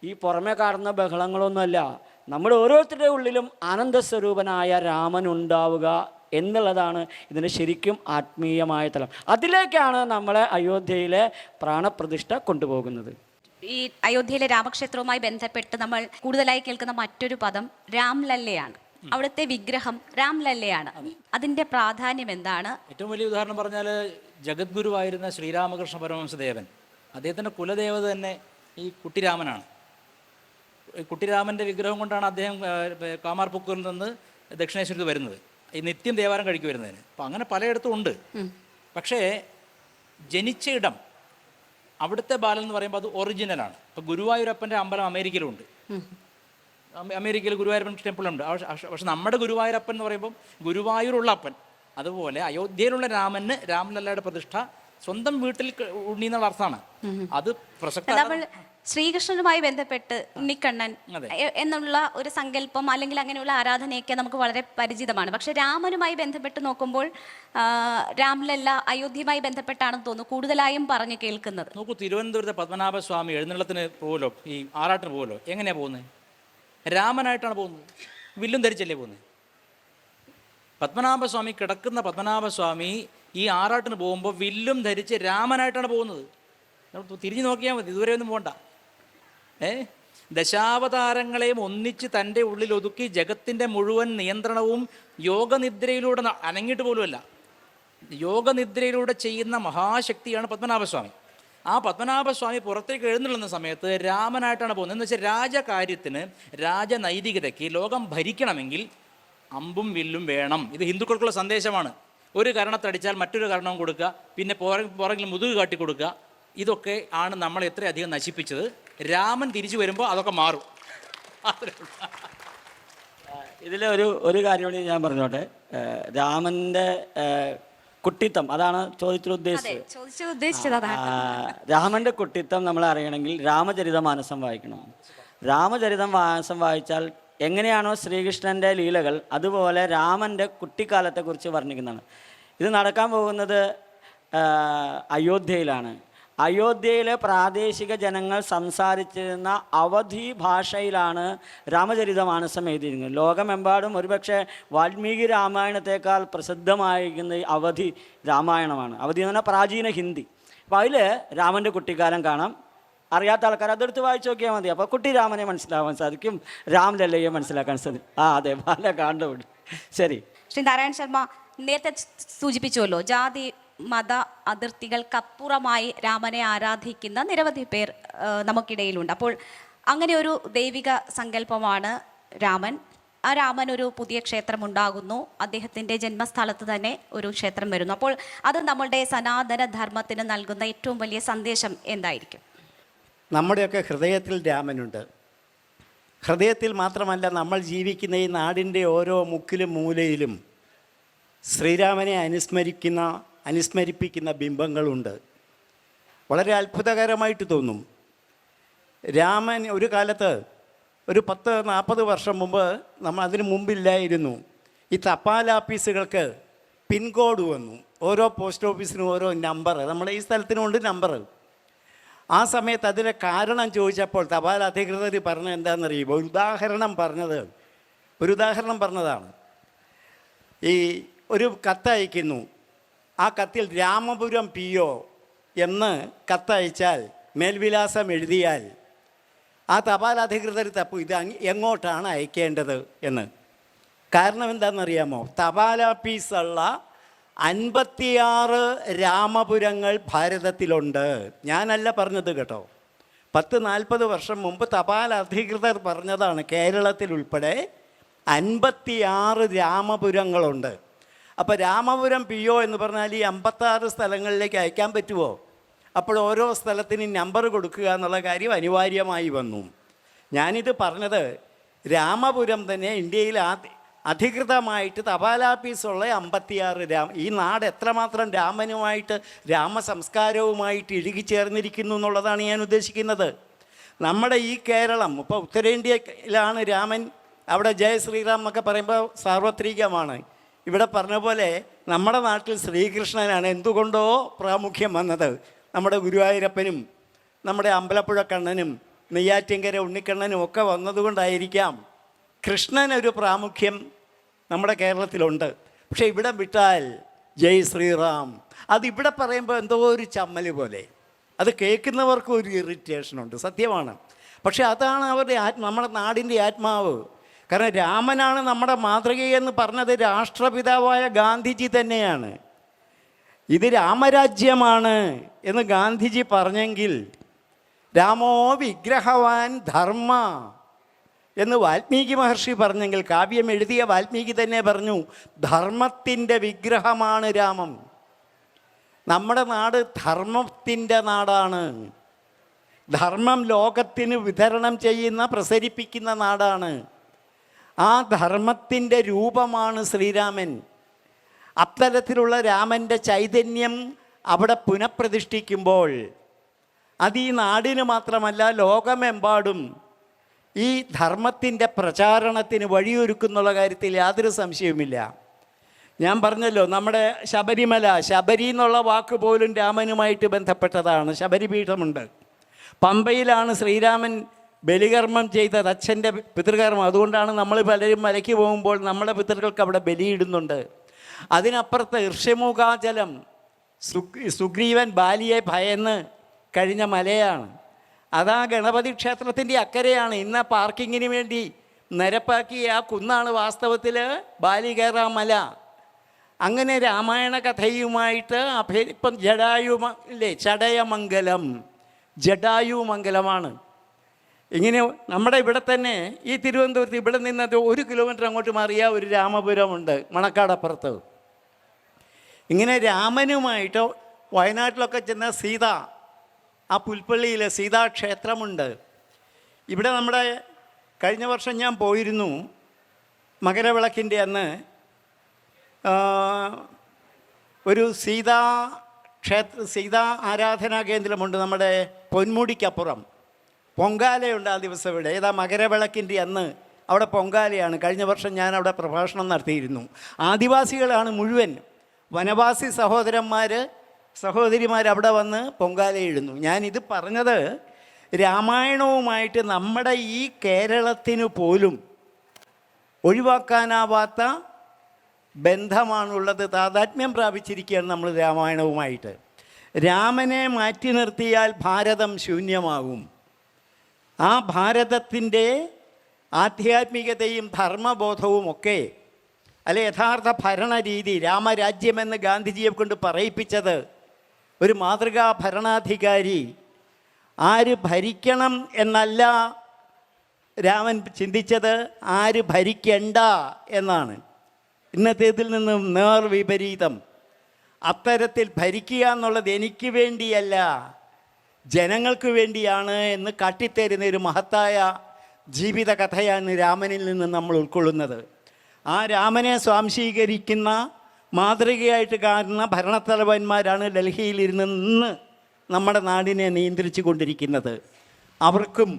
ഈ പുറമെ കാണുന്ന ബഹളങ്ങളൊന്നുമല്ല. നമ്മുടെ ഓരോരുത്തരുടെ ഉള്ളിലും ആനന്ദസ്വരൂപനായ രാമൻ ഉണ്ടാവുക എന്നുള്ളതാണ് ഇതിൻ്റെ ശരിക്കും ആത്മീയമായ തലം. അതിലേക്കാണ് നമ്മളെ അയോധ്യയിലെ പ്രാണപ്രതിഷ്ഠ കൊണ്ടുപോകുന്നത്. ഈ അയോധ്യയിലെ രാമക്ഷേത്രവുമായി ബന്ധപ്പെട്ട് നമ്മൾ കൂടുതലായി കേൾക്കുന്ന മറ്റൊരു പദം രാംലല്ലയാണ്. അവിടുത്തെ വിഗ്രഹം രാംലല്ലയാണ്. അതിൻ്റെ പ്രാധാന്യം എന്താണ്? ഏറ്റവും വലിയ ഉദാഹരണം പറഞ്ഞാൽ ജഗദ്ഗുരുവായിരുന്ന ശ്രീരാമകൃഷ്ണ പരമഹംസദേവൻ, അദ്ദേഹത്തിൻ്റെ കുലദേവത തന്നെ ഈ കുട്ടിരാമനാണ്. കുട്ടിരാമൻ്റെ വിഗ്രഹം കൊണ്ടാണ് അദ്ദേഹം കാമാർപുക്കൂരിൽ നിന്ന് ദക്ഷിണേശ്വരത്ത് വരുന്നത്, ഈ നിത്യം ദേവാരം കഴിക്കു വരുന്നതിന്. അപ്പം അങ്ങനെ പലയിടത്തും ഉണ്ട്. പക്ഷേ ജനിച്ച ഇടം, അവിടുത്തെ ബാലൻ എന്ന് പറയുമ്പോൾ അത് ഒറിജിനലാണ്. ഇപ്പോൾ ഗുരുവായൂരപ്പൻ്റെ അമ്പലം അമേരിക്കയിലുണ്ട്, അമേരിക്കയിൽ ഗുരുവായൂരപ്പൻ ടെമ്പിളുണ്ട്. പക്ഷെ നമ്മുടെ ഗുരുവായൂരപ്പൻ എന്ന് പറയുമ്പം ഗുരുവായൂരുള്ള അപ്പൻ. അതുപോലെ അയോധ്യയിലുള്ള രാമന് രാമലല്ലയുടെ പ്രതിഷ്ഠ സ്വന്തം വീട്ടിൽ ഉണ്ണി എന്നുള്ള അർത്ഥമാണ്. അത് പ്രസക്ത ശ്രീകൃഷ്ണനുമായി ബന്ധപ്പെട്ട് ഉണ്ണിക്കണ്ണൻ എന്നുള്ള ഒരു സങ്കല്പം അല്ലെങ്കിൽ അങ്ങനെയുള്ള ആരാധനയൊക്കെ നമുക്ക് വളരെ പരിചിതമാണ്. പക്ഷെ രാമനുമായി ബന്ധപ്പെട്ട് നോക്കുമ്പോൾ രാംലല്ല അയോധ്യയുമായി ബന്ധപ്പെട്ടാണെന്ന് തോന്നുന്നു കൂടുതലായും പറഞ്ഞു കേൾക്കുന്നത്. നോക്കൂ, തിരുവനന്തപുരത്തെ പത്മനാഭസ്വാമി എഴുന്നള്ളത്തിന് പോകലോ, ഈ ആറാട്ടിന് പോകലോ എങ്ങനെയാണ് പോകുന്നത്? രാമനായിട്ടാണ് പോകുന്നത്, വില്ലും ധരിച്ചല്ലേ പോകുന്നത്. പത്മനാഭസ്വാമി കിടക്കുന്ന പത്മനാഭസ്വാമി ഈ ആറാട്ടിന് പോകുമ്പോൾ വില്ലും ധരിച്ച് രാമനായിട്ടാണ് പോകുന്നത്. നമ്മൾ തിരിഞ്ഞു നോക്കിയാൽ മതി, ഇതുവരെ ഒന്നും പോകണ്ട. ദശാവതാരങ്ങളെയും ഒന്നിച്ച് തൻ്റെ ഉള്ളിൽ ഒതുക്കി ജഗത്തിൻ്റെ മുഴുവൻ നിയന്ത്രണവും യോഗനിദ്രയിലൂടെ, അനങ്ങിയിട്ട് പോലുമല്ല, യോഗനിദ്രയിലൂടെ ചെയ്യുന്ന മഹാശക്തിയാണ് പത്മനാഭസ്വാമി. ആ പത്മനാഭസ്വാമി പുറത്തേക്ക് എഴുന്നള്ളുന്ന സമയത്ത് രാമനായിട്ടാണ് പോകുന്നത്. എന്ന് വെച്ചാൽ രാജകാര്യത്തിന്, രാജനൈതികതയ്ക്ക്, ലോകം ഭരിക്കണമെങ്കിൽ അമ്പും വില്ലും വേണം. ഇത് ഹിന്ദുക്കൾക്കുള്ള സന്ദേശമാണ്. ഒരു കരണത്തടിച്ചാൽ മറ്റൊരു കരണവും കൊടുക്കുക, പിന്നെ പുറകിൽ മുതുക് കാട്ടി കൊടുക്കുക. ഇതൊക്കെ ആണ് നമ്മൾ എത്രയധികം നശിപ്പിച്ചത്. രാമൻ തിരിച്ചു വരുമ്പോൾ അതൊക്കെ മാറും. ഇതിലെ ഒരു കാര്യം കൂടി ഞാൻ പറഞ്ഞോട്ടെ. രാമൻ്റെ കുട്ടിത്തം, അതാണ് ചോദിച്ചുദ്ദേശിച്ചത്. രാമൻ്റെ കുട്ടിത്തം നമ്മൾ അറിയണമെങ്കിൽ രാമചരിതമാനസം വായിക്കണം. രാമചരിതമാനസം വായിച്ചാൽ എങ്ങനെയാണോ ശ്രീകൃഷ്ണൻ്റെ ലീലകൾ, അതുപോലെ രാമൻ്റെ കുട്ടിക്കാലത്തെക്കുറിച്ച് വർണ്ണിക്കുന്നതാണ്. ഇത് നടക്കാൻ പോകുന്നത് അയോധ്യയിലാണ്. അയോധ്യയിലെ പ്രാദേശിക ജനങ്ങൾ സംസാരിച്ചിരുന്ന അവധി ഭാഷയിലാണ് രാമചരിതമാനസം എഴുതിയിരിക്കുന്നത്. ലോകമെമ്പാടും ഒരുപക്ഷെ വാൽമീകി രാമായണത്തേക്കാൾ പ്രസിദ്ധമായിരിക്കുന്നത് അവധി രാമായണമാണ്. അവധി എന്ന് പറഞ്ഞാൽ പ്രാചീന ഹിന്ദി. അപ്പോൾ അതിൽ രാമൻ്റെ കുട്ടിക്കാലം കാണാം. അറിയാത്ത ആൾക്കാർ അതെടുത്ത് വായിച്ചു നോക്കിയാൽ മതി. അപ്പോൾ കുട്ടി രാമനെ മനസ്സിലാവാൻ സാധിക്കും, രാംലല്ലയെ മനസ്സിലാക്കാൻ സാധിക്കും. അതെ, പല കാണ്ടുണ്ട്. ശരി, ശ്രീ നാരായണ ശർമ്മ നേരത്തെ സൂചിപ്പിച്ചുവല്ലോ, ജാതി മത അതിർത്തികൾക്കപ്പുറമായി രാമനെ ആരാധിക്കുന്ന നിരവധി പേർ നമുക്കിടയിലുണ്ട്. അപ്പോൾ അങ്ങനെ ഒരു ദൈവിക സങ്കല്പമാണ് രാമൻ. ആ രാമൻ ഒരു പുതിയ ക്ഷേത്രം ഉണ്ടാകുന്നു, അദ്ദേഹത്തിൻ്റെ ജന്മസ്ഥലത്ത് തന്നെ ഒരു ക്ഷേത്രം വരുന്നു. അപ്പോൾ അത് നമ്മളുടെ സനാതന ധർമ്മത്തിന് നൽകുന്ന ഏറ്റവും വലിയ സന്ദേശം എന്തായിരിക്കും? നമ്മുടെയൊക്കെ ഹൃദയത്തിൽ രാമനുണ്ട്. ഹൃദയത്തിൽ മാത്രമല്ല, നമ്മൾ ജീവിക്കുന്ന ഈ നാടിൻ്റെ ഓരോ മുക്കിലും മൂലയിലും ശ്രീരാമനെ അനുസ്മരിപ്പിക്കുന്ന ബിംബങ്ങളുണ്ട്. വളരെ അത്ഭുതകരമായിട്ട് തോന്നും. രാമൻ ഒരു കാലത്ത്, ഒരു 10-40 വർഷം മുമ്പ്, നമ്മൾ അതിന് മുമ്പില്ലായിരുന്നു, ഈ തപാൽ ഓഫീസുകൾക്ക് പിൻകോഡ് വന്നു. ഓരോ പോസ്റ്റ് ഓഫീസിനും ഓരോ നമ്പർ, നമ്മുടെ ഈ സ്ഥലത്തിനുണ്ട് നമ്പർ. ആ സമയത്ത് അതിൻ്റെ കാരണം ചോദിച്ചപ്പോൾ തപാൽ അധികൃതർ പറഞ്ഞത് എന്താണെന്നറിയുമോ? ഒരു ഉദാഹരണം പറഞ്ഞതാണ്. ഈ ഒരു കത്തയക്കുന്നു, ആ കത്തിൽ രാമപുരം PO എന്ന് കത്തയച്ചാൽ, മേൽവിലാസം എഴുതിയാൽ ആ തപാൽ അധികൃതർ തപ്പും ഇത് എങ്ങോട്ടാണ് അയക്കേണ്ടത് എന്ന്. കാരണം എന്താണെന്നറിയാമോ? തപാൽ ഓഫീസുള്ള 56 രാമപുരങ്ങൾ ഭാരതത്തിലുണ്ട്. ഞാനല്ല പറഞ്ഞത് കേട്ടോ, 10-40 വർഷം മുമ്പ് തപാൽ അധികൃതർ പറഞ്ഞതാണ്. കേരളത്തിൽ ഉൾപ്പെടെ 56 രാമപുരങ്ങളുണ്ട്. അപ്പോൾ രാമപുരം PO എന്ന് പറഞ്ഞാൽ ഈ 56 സ്ഥലങ്ങളിലേക്ക് അയക്കാൻ പറ്റുമോ? അപ്പോൾ ഓരോ സ്ഥലത്തിനും നമ്പർ കൊടുക്കുക എന്നുള്ള കാര്യം അനിവാര്യമായി വന്നു. ഞാനിത് പറഞ്ഞത്, രാമപുരം തന്നെ ഇന്ത്യയിൽ അധികൃതമായിട്ട് തപാലാഫീസുള്ള 56 ഈ നാട് എത്രമാത്രം രാമനുമായിട്ട്, രാമസംസ്കാരവുമായിട്ട് ഇഴുകിച്ചേർന്നിരിക്കുന്നു എന്നുള്ളതാണ് ഞാൻ ഉദ്ദേശിക്കുന്നത്. നമ്മുടെ ഈ കേരളം, ഇപ്പോൾ ഉത്തരേന്ത്യയിലാണ് രാമൻ, അവിടെ ജയ ശ്രീറാം എന്നൊക്കെ പറയുമ്പോൾ സാർവത്രികമാണ്. ഇവിടെ പറഞ്ഞ പോലെ നമ്മുടെ നാട്ടിൽ ശ്രീകൃഷ്ണനാണ് എന്തുകൊണ്ടോ പ്രാമുഖ്യം വന്നത്. നമ്മുടെ ഗുരുവായൂരപ്പനും നമ്മുടെ അമ്പലപ്പുഴ കണ്ണനും നെയ്യാറ്റിൻകര ഉണ്ണിക്കണ്ണനും ഒക്കെ വന്നതുകൊണ്ടായിരിക്കാം കൃഷ്ണനൊരു പ്രാമുഖ്യം നമ്മുടെ കേരളത്തിലുണ്ട്. പക്ഷേ ഇവിടെ വിട്ടാൽ ജയ് ശ്രീറാം, അതിവിടെ പറയുമ്പോൾ എന്തോ ഒരു ചമ്മൽ പോലെ, അത് കേൾക്കുന്നവർക്കും ഒരു ഇറിറ്റേഷനുണ്ട്, സത്യമാണ്. പക്ഷേ അതാണ് അവരുടെ നമ്മുടെ നാടിൻ്റെ ആത്മാവ്. കാരണം രാമനാണ് നമ്മുടെ മാതൃകയെന്ന് പറഞ്ഞത് രാഷ്ട്രപിതാവായ ഗാന്ധിജി തന്നെയാണ്. ഇത് രാമരാജ്യമാണ് എന്ന് ഗാന്ധിജി പറഞ്ഞെങ്കിൽ, രാമോ വിഗ്രഹവാൻ ധർമ്മ എന്ന് വാൽമീകി മഹർഷി പറഞ്ഞെങ്കിൽ, കാവ്യം എഴുതിയ വാൽമീകി തന്നെ പറഞ്ഞു, ധർമ്മത്തിൻ്റെ വിഗ്രഹമാണ് രാമം. നമ്മുടെ നാട് ധർമ്മത്തിൻ്റെ നാടാണ്. ധർമ്മം ലോകത്തിന് വിതരണം ചെയ്യുന്ന, പ്രസരിപ്പിക്കുന്ന നാടാണ്. ആ ധർമ്മത്തിൻ്റെ രൂപമാണ് ശ്രീരാമൻ. അത്തരത്തിലുള്ള രാമൻ്റെ ചൈതന്യം അവിടെ പുനഃപ്രതിഷ്ഠിക്കുമ്പോൾ അത് ഈ നാടിന് മാത്രമല്ല, ലോകമെമ്പാടും ഈ ധർമ്മത്തിൻ്റെ പ്രചാരണത്തിന് വഴിയൊരുക്കുന്നുള്ള കാര്യത്തിൽ യാതൊരു സംശയവുമില്ല. ഞാൻ പറഞ്ഞല്ലോ, നമ്മുടെ ശബരിമല, ശബരി എന്നുള്ള വാക്ക് പോലും രാമനുമായിട്ട് ബന്ധപ്പെട്ടതാണ്. ശബരിപീഠമുണ്ട്. പമ്പയിലാണ് ശ്രീരാമൻ ബലികർമ്മം ചെയ്തത്, അച്ഛൻ്റെ പിതൃകർമ്മം. അതുകൊണ്ടാണ് നമ്മൾ പലരും മലയ്ക്ക് പോകുമ്പോൾ നമ്മുടെ പിതൃകൾക്ക് അവിടെ ബലിയിടുന്നുണ്ട്. അതിനപ്പുറത്ത് ഋഷ്യമുഖാചലം, സുഗ്രീവൻ ബാലിയെ ഭയന്ന് കഴിഞ്ഞ മലയാണ്. അതാ ഗണപതി ക്ഷേത്രത്തിൻ്റെ അക്കരെയാണ്. ഇന്ന് പാർക്കിങ്ങിന് വേണ്ടി നിരപ്പാക്കിയ ആ കുന്നാണ് വാസ്തവത്തിൽ ബാലി കയറാൻ മല. അങ്ങനെ രാമായണ കഥയുമായിട്ട് ഇപ്പം ഇല്ലേ, ചടയമംഗലം, ജടായുമംഗലമാണ്. ഇങ്ങനെ നമ്മുടെ ഇവിടെ തന്നെ ഈ തിരുവനന്തപുരത്ത് ഇവിടെ നിന്ന് 1 കിലോമീറ്റർ അങ്ങോട്ട് മാറിയ ഒരു രാമപുരമുണ്ട്, മണക്കാടപ്പുറത്ത്. ഇങ്ങനെ രാമനുമായിട്ട് വയനാട്ടിലൊക്കെ ചെന്ന സീത, ആ പുൽപ്പള്ളിയിൽ സീതാക്ഷേത്രമുണ്ട്. ഇവിടെ നമ്മുടെ കഴിഞ്ഞ വർഷം ഞാൻ പോയിരുന്നു. മകരവിളക്കിൻ്റെ അന്ന് ഒരു സീതാ ആരാധനാ കേന്ദ്രമുണ്ട് നമ്മുടെ പൊന്മുടിക്കപ്പുറം. പൊങ്കാലയുണ്ട് ആ ദിവസം ഇവിടെ. ഏതാ മകരവിളക്കിൻ്റെ അന്ന് അവിടെ പൊങ്കാലയാണ്. കഴിഞ്ഞ വർഷം ഞാൻ അവിടെ പ്രഭാഷണം നടത്തിയിരുന്നു. ആദിവാസികളാണ് മുഴുവൻ. വനവാസി സഹോദരിമാർ അവിടെ വന്ന് പൊങ്കാലയിടുന്നു. ഞാനിത് പറഞ്ഞത് രാമായണവുമായിട്ട് നമ്മുടെ ഈ കേരളത്തിന് പോലും ഒഴിവാക്കാനാവാത്ത ബന്ധമാണുള്ളത്. താദാത്മ്യം പ്രാപിച്ചിരിക്കുകയാണ് നമ്മൾ രാമായണവുമായിട്ട്. രാമനെ മാറ്റി നിർത്തിയാൽ ഭാരതം ശൂന്യമാകും. ആ ഭാരതത്തിൻ്റെ ആധ്യാത്മികതയും ധർമ്മബോധവും ഒക്കെ, അല്ലെ യഥാർത്ഥ ഭരണരീതി, രാമരാജ്യമെന്ന് ഗാന്ധിജിയെ കൊണ്ട് പറയിപ്പിച്ചത് ഒരു മാതൃകാ ഭരണാധികാരി. ആര് ഭരിക്കണം എന്നല്ല രാമൻ ചിന്തിച്ചത്, ആര് ഭരിക്കണ്ട എന്നാണ്. ഇന്നത്തേതിൽ നിന്നും നേർവിപരീതം. അത്തരത്തിൽ ഭരിക്കുക എന്നുള്ളത് എനിക്ക് വേണ്ടിയല്ല, ജനങ്ങൾക്ക് വേണ്ടിയാണ് എന്ന് കാട്ടിത്തരുന്ന ഒരു മഹത്തായ ജീവിത കഥയാണ് രാമനിൽ നിന്ന് നമ്മൾ ഉൾക്കൊള്ളുന്നത്. ആ രാമനെ സ്വാംശീകരിക്കുന്ന, മാതൃകയായിട്ട് കാണുന്ന ഭരണത്തലവന്മാരാണ് ഡൽഹിയിലിരുന്ന് നിന്ന് നമ്മുടെ നാടിനെ നിയന്ത്രിച്ചു കൊണ്ടിരിക്കുന്നത്. അവർക്കും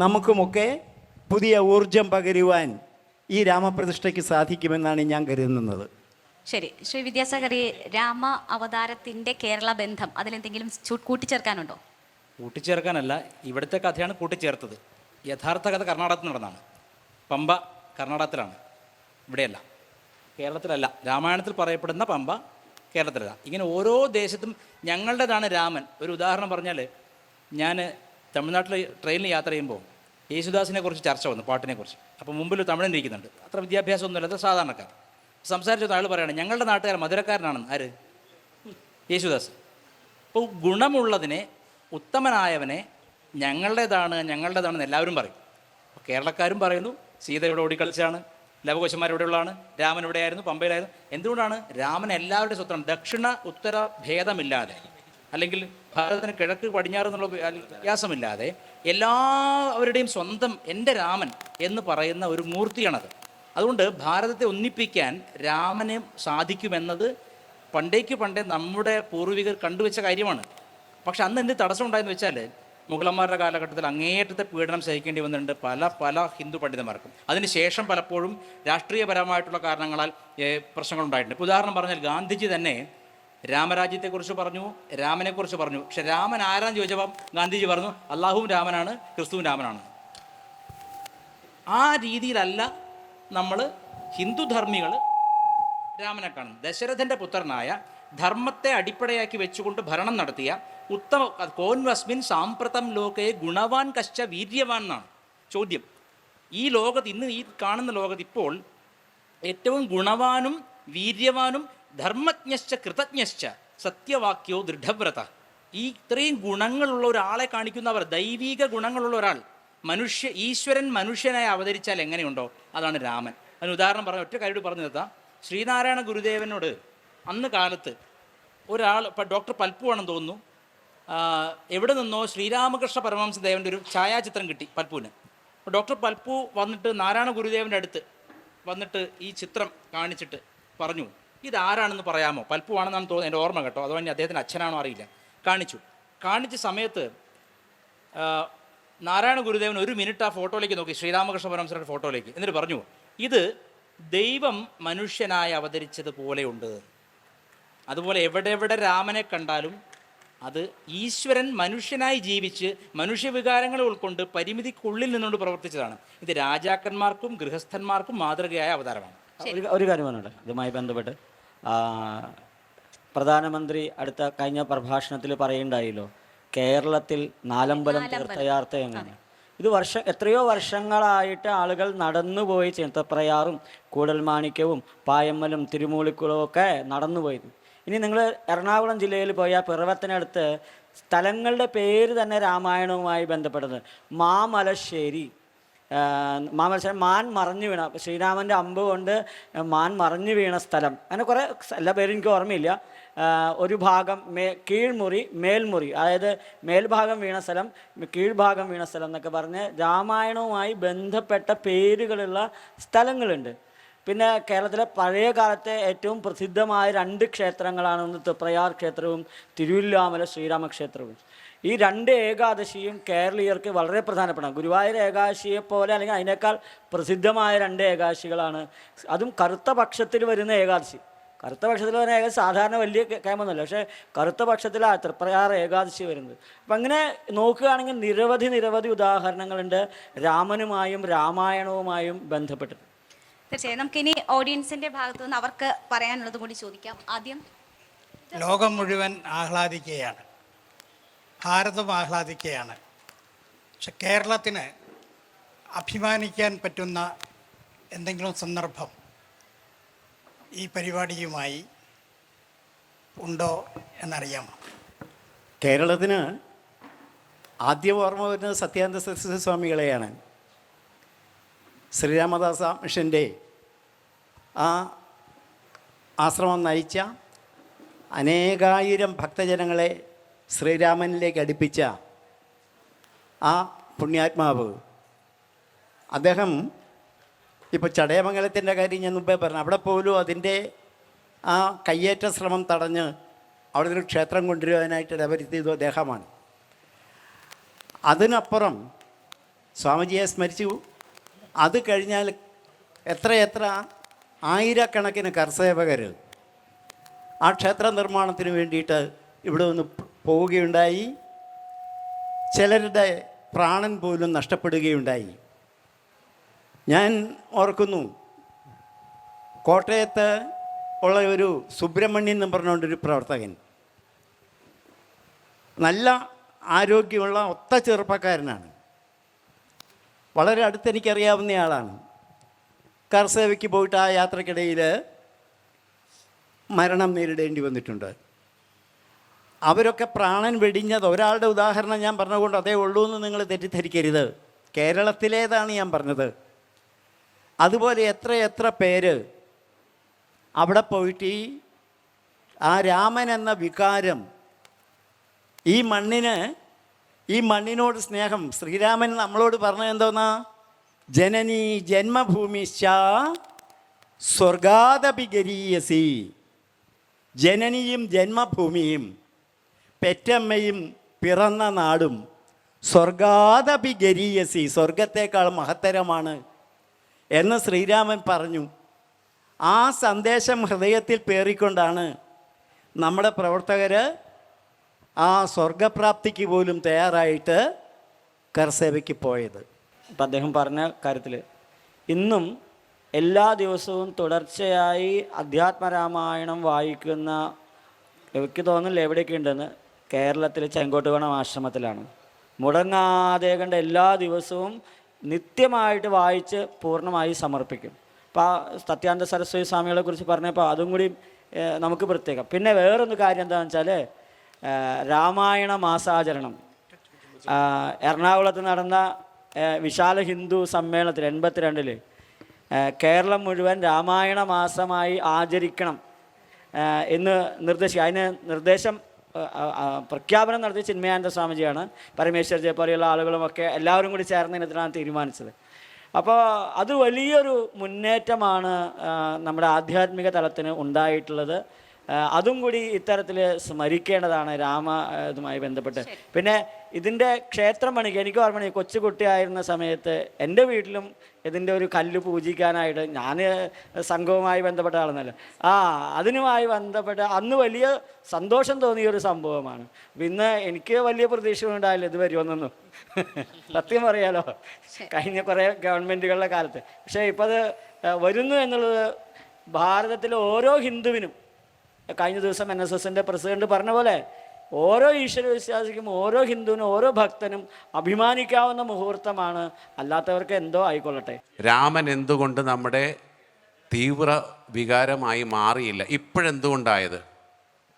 നമുക്കുമൊക്കെ പുതിയ ഊർജം പകരുവാൻ ഈ രാമപ്രതിഷ്ഠയ്ക്ക് സാധിക്കുമെന്നാണ് ഞാൻ കരുതുന്നത്. ശരി, ശ്രീ വിദ്യാസാഗർ, രാമ അവതാരത്തിൻ്റെ കേരള ബന്ധം അതിലെന്തെങ്കിലും കൂട്ടിച്ചേർക്കാനുണ്ടോ? കൂട്ടിച്ചേർക്കാനല്ല, ഇവിടുത്തെ കഥയാണ് കൂട്ടിച്ചേർത്തത്. യഥാർത്ഥ കഥ കർണാടകത്തിൽ നടന്നതാണ്. പമ്പ കർണാടകത്തിലാണ്, ഇവിടെയല്ല, കേരളത്തിലല്ല. രാമായണത്തിൽ പറയപ്പെടുന്ന പമ്പ കേരളത്തിലല്ല. ഇങ്ങനെ ഓരോ ദേശത്തും ഞങ്ങളുടേതാണ് രാമൻ. ഒരു ഉദാഹരണം പറഞ്ഞാൽ, ഞാൻ തമിഴ്നാട്ടിൽ ട്രെയിനിൽ യാത്ര ചെയ്യുമ്പോൾ യേശുദാസിനെ കുറിച്ച് ചർച്ച വന്നു, പാട്ടിനെക്കുറിച്ച്. അപ്പോൾ മുമ്പിൽ തമിഴൻ ഇരിക്കുന്നുണ്ട്, അത്ര വിദ്യാഭ്യാസമൊന്നുമില്ലാത്ത സാധാരണക്കാർ. സംസാരിച്ചത് ആൾ പറയുകയാണ്, ഞങ്ങളുടെ നാട്ടുകാർ മധുരക്കാരനാണെന്ന്. ആര്? യേശുദാസ്. അപ്പോൾ ഗുണമുള്ളതിനെ, ഉത്തമനായവനെ ഞങ്ങളുടേതാണെന്ന് എല്ലാവരും പറയും. അപ്പോൾ കേരളക്കാരും പറയുന്നു സീത ഇവിടെ ഓടിക്കളിച്ചാണ്, ലവകുശന്മാർ ഇവിടെയുള്ളതാണ്, രാമൻ ഇവിടെയായിരുന്നു, പമ്പയിലായിരുന്നു. എന്തുകൊണ്ടാണ്? രാമൻ എല്ലാവരുടെയും സ്വത്താണ്. ദക്ഷിണ ഉത്തര ഭേദമില്ലാതെ, അല്ലെങ്കിൽ ഭാരതത്തിന് കിഴക്ക് പടിഞ്ഞാറ് എന്നുള്ള വ്യത്യാസമില്ലാതെ എല്ലാവരുടെയും സ്വന്തം എൻ്റെ രാമൻ എന്ന് പറയുന്ന ഒരു മൂർത്തിയാണത്. അതുകൊണ്ട് ഭാരതത്തെ ഒന്നിപ്പിക്കാൻ രാമന് സാധിക്കുമെന്നത് പണ്ടേ നമ്മുടെ പൂർവികർ കണ്ടുവച്ച കാര്യമാണ്. പക്ഷെ അന്ന് എന്ത് തടസ്സം ഉണ്ടായെന്ന് വെച്ചാൽ, മുഗളന്മാരുടെ കാലഘട്ടത്തിൽ അങ്ങേയറ്റത്തെ പീഡനം സഹിക്കേണ്ടി വന്നിട്ടുണ്ട് പല ഹിന്ദു പണ്ഡിതന്മാർക്കും. അതിനുശേഷം പലപ്പോഴും രാഷ്ട്രീയപരമായിട്ടുള്ള കാരണങ്ങളാൽ പ്രശ്നങ്ങളുണ്ടായിട്ടുണ്ട്. ഇപ്പോൾ ഉദാഹരണം പറഞ്ഞാൽ, ഗാന്ധിജി തന്നെ രാമരാജ്യത്തെക്കുറിച്ച് പറഞ്ഞു, രാമനെക്കുറിച്ച് പറഞ്ഞു. പക്ഷെ രാമൻ ആരാന്ന് ചോദിച്ചപ്പോൾ ഗാന്ധിജി പറഞ്ഞു, അള്ളാഹുവും രാമനാണ്, ക്രിസ്തുവും രാമനാണ്. ആ രീതിയിലല്ല നമ്മൾ ഹിന്ദുധർമ്മികൾ രാമനെ കാണുന്നത്. ദശരഥൻ്റെ പുത്രനായ, ധർമ്മത്തെ അടിപ്പടയാക്കി വെച്ചുകൊണ്ട് ഭരണം നടത്തിയ ഉത്തമ കോൻവസ്മിൻ സാമ്പ്രതം ലോകയെ ഗുണവാൻ കശ്ച വീര്യവാൻ എന്നാണ് ചോദ്യം. ഈ ലോകത്ത്, ഇന്ന് ഈ കാണുന്ന ലോകത്ത് ഇപ്പോൾ ഏറ്റവും ഗുണവാനും വീര്യവാനും ധർമ്മജ്ഞശ്ച കൃതജ്ഞശ്ച സത്യവാക്യോ ദൃഢവ്രത, ഈ ഇത്രയും ഗുണങ്ങളുള്ള ഒരാളെ കാണിക്കുന്നവർ, ദൈവിക ഗുണങ്ങളുള്ള ഒരാൾ, ഈശ്വരൻ മനുഷ്യനായി അവതരിച്ചാൽ എങ്ങനെയുണ്ടോ അതാണ് രാമൻ. അതിന് ഉദാഹരണം പറഞ്ഞ ഒറ്റ കാര്യം പറഞ്ഞു നിർത്താം. ശ്രീനാരായണ ഗുരുദേവനോട് അന്ന് കാലത്ത് ഒരാൾ ഇപ്പം ഡോക്ടർ പൽപ്പു ആണെന്ന് തോന്നുന്നു, എവിടെ നിന്നോ ശ്രീരാമകൃഷ്ണ പരമഹംസ ദേവൻ്റെ ഒരു ഛായാചിത്രം കിട്ടി പൽപ്പുവിന്. അപ്പോൾ ഡോക്ടർ പൽപ്പു വന്നിട്ട് നാരായണ ഗുരുദേവൻ്റെ അടുത്ത് വന്നിട്ട് ഈ ചിത്രം കാണിച്ചിട്ട് പറഞ്ഞു, ഇതാരാണെന്ന് പറയാമോ? പൽപ്പു ആണെന്നാണ് തോന്നുന്നത്, എൻ്റെ ഓർമ്മ കേട്ടോ, അതുകൊണ്ട് അദ്ദേഹത്തിൻ്റെ അച്ഛനാണോ അറിയില്ല. കാണിച്ച സമയത്ത് നാരായണ ഗുരുദേവൻ ഒരു മിനിറ്റ് ആ ഫോട്ടോയിലേക്ക് നോക്കി, ശ്രീരാമകൃഷ്ണ പരമഹംസരുടെ ഫോട്ടോയിലേക്ക്, എന്നിട്ട് പറഞ്ഞു, ഇത് ദൈവം മനുഷ്യനായി അവതരിച്ചതുപോലെയുണ്ട്. അതുപോലെ എവിടെ രാമനെ കണ്ടാലും അത് ഈശ്വരൻ മനുഷ്യനായി ജീവിച്ച് മനുഷ്യവികാരങ്ങൾ ഉൾക്കൊണ്ട് പരിമിതിക്കുള്ളിൽ നിന്നുകൊണ്ട് പ്രവർത്തിച്ചതാണ്. ഇത് രാജാക്കന്മാർക്കും ഗൃഹസ്ഥന്മാർക്കും മാതൃകയായ അവതാരമാണ്. ഒരു കാര്യം പറഞ്ഞോട്ടെ, ഇതുമായി ബന്ധപ്പെട്ട് പ്രധാനമന്ത്രി കഴിഞ്ഞ പ്രഭാഷണത്തിൽ പറയുണ്ടായല്ലോ, കേരളത്തിൽ നാലമ്പലം തീർത്ഥയാത്ര എന്നാണ്. ഇത് എത്രയോ വർഷങ്ങളായിട്ട് ആളുകൾ നടന്നുപോയി ചിന്തപ്രയാറും കൂടൽമാണിക്യവും പായമ്മലും തിരുമൂലിക്കുളവും ഒക്കെ നടന്നുപോയത്. ഇനി നിങ്ങൾ എറണാകുളം ജില്ലയിൽ പോയാൽ പിറവത്തിനടുത്ത് സ്ഥലങ്ങളുടെ പേര് തന്നെ രാമായണവുമായി ബന്ധപ്പെടുന്നത്. മാമലശ്ശേരി മാൻ മറഞ്ഞു വീണ, ശ്രീരാമൻ്റെ അമ്പ് കൊണ്ട് മാൻ മറഞ്ഞു വീണ സ്ഥലം, അങ്ങനെ കുറേ എല്ലാ പേരും എനിക്ക് ഓർമ്മയില്ല. ഒരു ഭാഗം കീഴ്മുറി മേൽമുറി, അതായത് മേൽഭാഗം വീണ സ്ഥലം കീഴ്ഭാഗം വീണ സ്ഥലം എന്നൊക്കെ പറഞ്ഞ് രാമായണവുമായി ബന്ധപ്പെട്ട പേരുകളുള്ള സ്ഥലങ്ങളുണ്ട്. പിന്നെ കേരളത്തിലെ പഴയ കാലത്തെ ഏറ്റവും പ്രസിദ്ധമായ 2 ക്ഷേത്രങ്ങളാണ്, ഒന്ന് തൃപ്രയാർ ക്ഷേത്രവും തിരുവില്ലാമല ശ്രീരാമക്ഷേത്രവും. ഈ 2 ഏകാദശിയും കേരളീയർക്ക് വളരെ പ്രധാനപ്പെട്ട, ഗുരുവായൂർ ഏകാദശിയെ പോലെ അല്ലെങ്കിൽ അതിനേക്കാൾ പ്രസിദ്ധമായ 2 ഏകാദശികളാണ്. അതും കറുത്ത പക്ഷത്തിൽ വരുന്ന ഏകാദശി. കറുത്ത പക്ഷത്തിൽ വരുന്ന ഏകാദശി സാധാരണ വലിയ കേമൊന്നുമല്ല, പക്ഷേ കറുത്ത പക്ഷത്തിലാണ് തൃപ്രയാർ ഏകാദശി വരുന്നത്. അപ്പം അങ്ങനെ നോക്കുകയാണെങ്കിൽ നിരവധി ഉദാഹരണങ്ങളുണ്ട് രാമനുമായും രാമായണവുമായും ബന്ധപ്പെട്ടിട്ട്. തീർച്ചയായും നമുക്കിനി ഓഡിയൻസിന്റെ ഭാഗത്തു നിന്ന് അവർക്ക് പറയാനുള്ളത് കൂടി ചോദിക്കാം. ആദ്യം, ലോകം മുഴുവൻ ആഹ്ലാദിക്കുകയാണ്, ഭാരതം ആഹ്ലാദിക്കുകയാണ്. പക്ഷെ കേരളത്തിന് അഭിമാനിക്കാൻ പറ്റുന്ന എന്തെങ്കിലും സന്ദർഭം ഈ പരിപാടിയുമായി ഉണ്ടോ എന്നറിയാമോ? കേരളത്തിന് ആദ്യം ഓർമ്മ വരുന്നത് സത്യാനന്ദ സരസ്വതി സ്വാമികളെയാണ്. ശ്രീരാമദാസ മിഷൻ്റെ ആ ആശ്രമം നയിച്ച അനേകായിരം ഭക്തജനങ്ങളെ ശ്രീരാമനിലേക്ക് അടുപ്പിച്ച ആ പുണ്യാത്മാവ്. അദ്ദേഹം ഇപ്പോൾ ചടയമംഗലത്തിൻ്റെ കാര്യം ഞാൻ മുമ്പേ പറഞ്ഞു, അവിടെ പോലും അതിൻ്റെ ആ കയ്യേറ്റ ശ്രമം തടഞ്ഞ് അവിടെ ഒരു ക്ഷേത്രം കൊണ്ടുവരുവാനായിട്ട് ഇടവരുത്തിയത് അദ്ദേഹമാണ്. അതിനപ്പുറം സ്വാമിജിയെ സ്മരിച്ചു. അത് കഴിഞ്ഞാൽ എത്ര ആയിരക്കണക്കിന് കർസേവകർ ആ ക്ഷേത്ര നിർമ്മാണത്തിന് വേണ്ടിയിട്ട് ഇവിടെ നിന്ന് പോവുകയുണ്ടായി. ചിലരുടെ പ്രാണൻ പോലും നഷ്ടപ്പെടുകയുണ്ടായി. ഞാൻ ഓർക്കുന്നു, കോട്ടയത്ത് ഉള്ള ഒരു സുബ്രഹ്മണ്യൻ എന്ന് പറഞ്ഞുകൊണ്ടൊരു പ്രവർത്തകൻ, നല്ല ആരോഗ്യമുള്ള ഒത്ത ചെറുപ്പക്കാരനാണ്, വളരെ അടുത്തെനിക്കറിയാവുന്നയാളാണ്. കർസേവയ്ക്ക് പോയിട്ട് ആ യാത്രക്കിടയിൽ മരണം നേരിടേണ്ടി വന്നിട്ടുണ്ട്. അവരൊക്കെ പ്രാണൻ വെടിഞ്ഞത്, ഒരാളുടെ ഉദാഹരണം ഞാൻ പറഞ്ഞുകൊണ്ട് അതേ ഉള്ളൂ എന്ന് നിങ്ങൾ തെറ്റിദ്ധരിക്കരുത്, കേരളത്തിലേതാണ് ഞാൻ പറഞ്ഞത്. അതുപോലെ എത്ര പേര് അവിടെ പോയിട്ട് ആ രാമൻ എന്ന വികാരം, ഈ മണ്ണിനോട് സ്നേഹം, ശ്രീരാമൻ നമ്മളോട് പറഞ്ഞത് എന്തോന്നാ, ജനനീ ജന്മഭൂമിശ്ച സ്വർഗാദപി ഗരീയസി. ജനനിയും ജന്മഭൂമിയും പെറ്റമ്മയും പിറന്ന നാടും സ്വർഗാദപി ഗരീയസി, സ്വർഗത്തേക്കാൾ മഹത്തരമാണ് എന്ന് ശ്രീരാമൻ പറഞ്ഞു. ആ സന്ദേശം ഹൃദയത്തിൽ പേറിക്കൊണ്ടാണ് നമ്മുടെ പ്രവർത്തകർ ആ സ്വർഗപ്രാപ്തിക്ക് പോലും തയ്യാറായിട്ട് കർസേവയ്ക്ക് പോയത്. ഇപ്പം അദ്ദേഹം പറഞ്ഞ കാര്യത്തിൽ ഇന്നും എല്ലാ ദിവസവും തുടർച്ചയായി അധ്യാത്മരാമായണം വായിക്കുന്ന, എനിക്ക് തോന്നുന്നില്ല എവിടെയൊക്കെ ഉണ്ടെന്ന്, കേരളത്തിലെ ചെങ്കോട്ടുകോണം ആശ്രമത്തിലാണ്. മുടങ്ങാതെ കണ്ട എല്ലാ ദിവസവും നിത്യമായിട്ട് വായിച്ച് പൂർണ്ണമായി സമർപ്പിക്കും. അപ്പോൾ ആ സത്യാനന്ദ സരസ്വതി സ്വാമികളെ കുറിച്ച് പറഞ്ഞപ്പോൾ അതും കൂടി നമുക്ക് പ്രത്യേകം. പിന്നെ വേറൊരു കാര്യം എന്താണെന്ന് വെച്ചാൽ, രാമായണ മാസാചരണം എറണാകുളത്ത് നടന്ന വിശാല ഹിന്ദു സമ്മേളനത്തിൽ 82 കേരളം മുഴുവൻ രാമായണ മാസമായി ആചരിക്കണം, എന്ന് നിർദ്ദേശിക്കുക. അതിന് നിർദ്ദേശം പ്രഖ്യാപനം നടത്തിയ ചിന്മയാനന്ദ സ്വാമിജിയാണ്. പരമേശ്വർജിയെ പോലെയുള്ള ആളുകളുമൊക്കെ എല്ലാവരും കൂടി ചേർന്ന് ഇതിനാണ് തീരുമാനിച്ചത്. അപ്പോൾ അത് വലിയൊരു മുന്നേറ്റമാണ് നമ്മുടെ ആധ്യാത്മിക തലത്തിന് ഉണ്ടായിട്ടുള്ളത്. അതും കൂടി ഇത്തരത്തിൽ സ്മരിക്കേണ്ടതാണ് ഇതുമായി ബന്ധപ്പെട്ട്. പിന്നെ ഇതിൻ്റെ ക്ഷേത്രം പണിക്ക് എനിക്ക് ഓർമ്മ, കൊച്ചു കുട്ടിയായിരുന്ന സമയത്ത് എൻ്റെ വീട്ടിലും ഇതിൻ്റെ ഒരു കല്ല് പൂജിക്കാനായിട്ട്, ഞാൻ സംഘവുമായി ബന്ധപ്പെട്ട ആളെന്നല്ല, അതിനുമായി ബന്ധപ്പെട്ട് അന്ന് വലിയ സന്തോഷം തോന്നിയൊരു സംഭവമാണ്. ഇന്ന് എനിക്ക് വലിയ പ്രതീക്ഷ ഉണ്ടായില്ല ഇത് വരുമെന്നൊന്നും, സത്യം പറയാലോ, കഴിഞ്ഞ കുറേ ഗവൺമെൻറ്റുകളുടെ കാലത്ത്. പക്ഷേ ഇപ്പോൾ അത് വരുന്നു എന്നുള്ളത് ഭാരതത്തിലെ ഓരോ ഹിന്ദുവിനും, കഴിഞ്ഞ ദിവസം NSSൻ്റെ പ്രസിഡന്റ് പറഞ്ഞ പോലെ, ഓരോ ഈശ്വര വിശ്വാസിക്കും, ഓരോ ഹിന്ദുവിനും, ഓരോ ഭക്തനും അഭിമാനിക്കാവുന്ന മുഹൂർത്തമാണ്. അല്ലാത്തവർക്ക് എന്തോ ആയിക്കൊള്ളട്ടെ. രാമൻ എന്തുകൊണ്ട് നമ്മുടെ തീവ്ര വികാരമായി മാറിയില്ല? ഇപ്പോഴെന്തുകൊണ്ടായത്?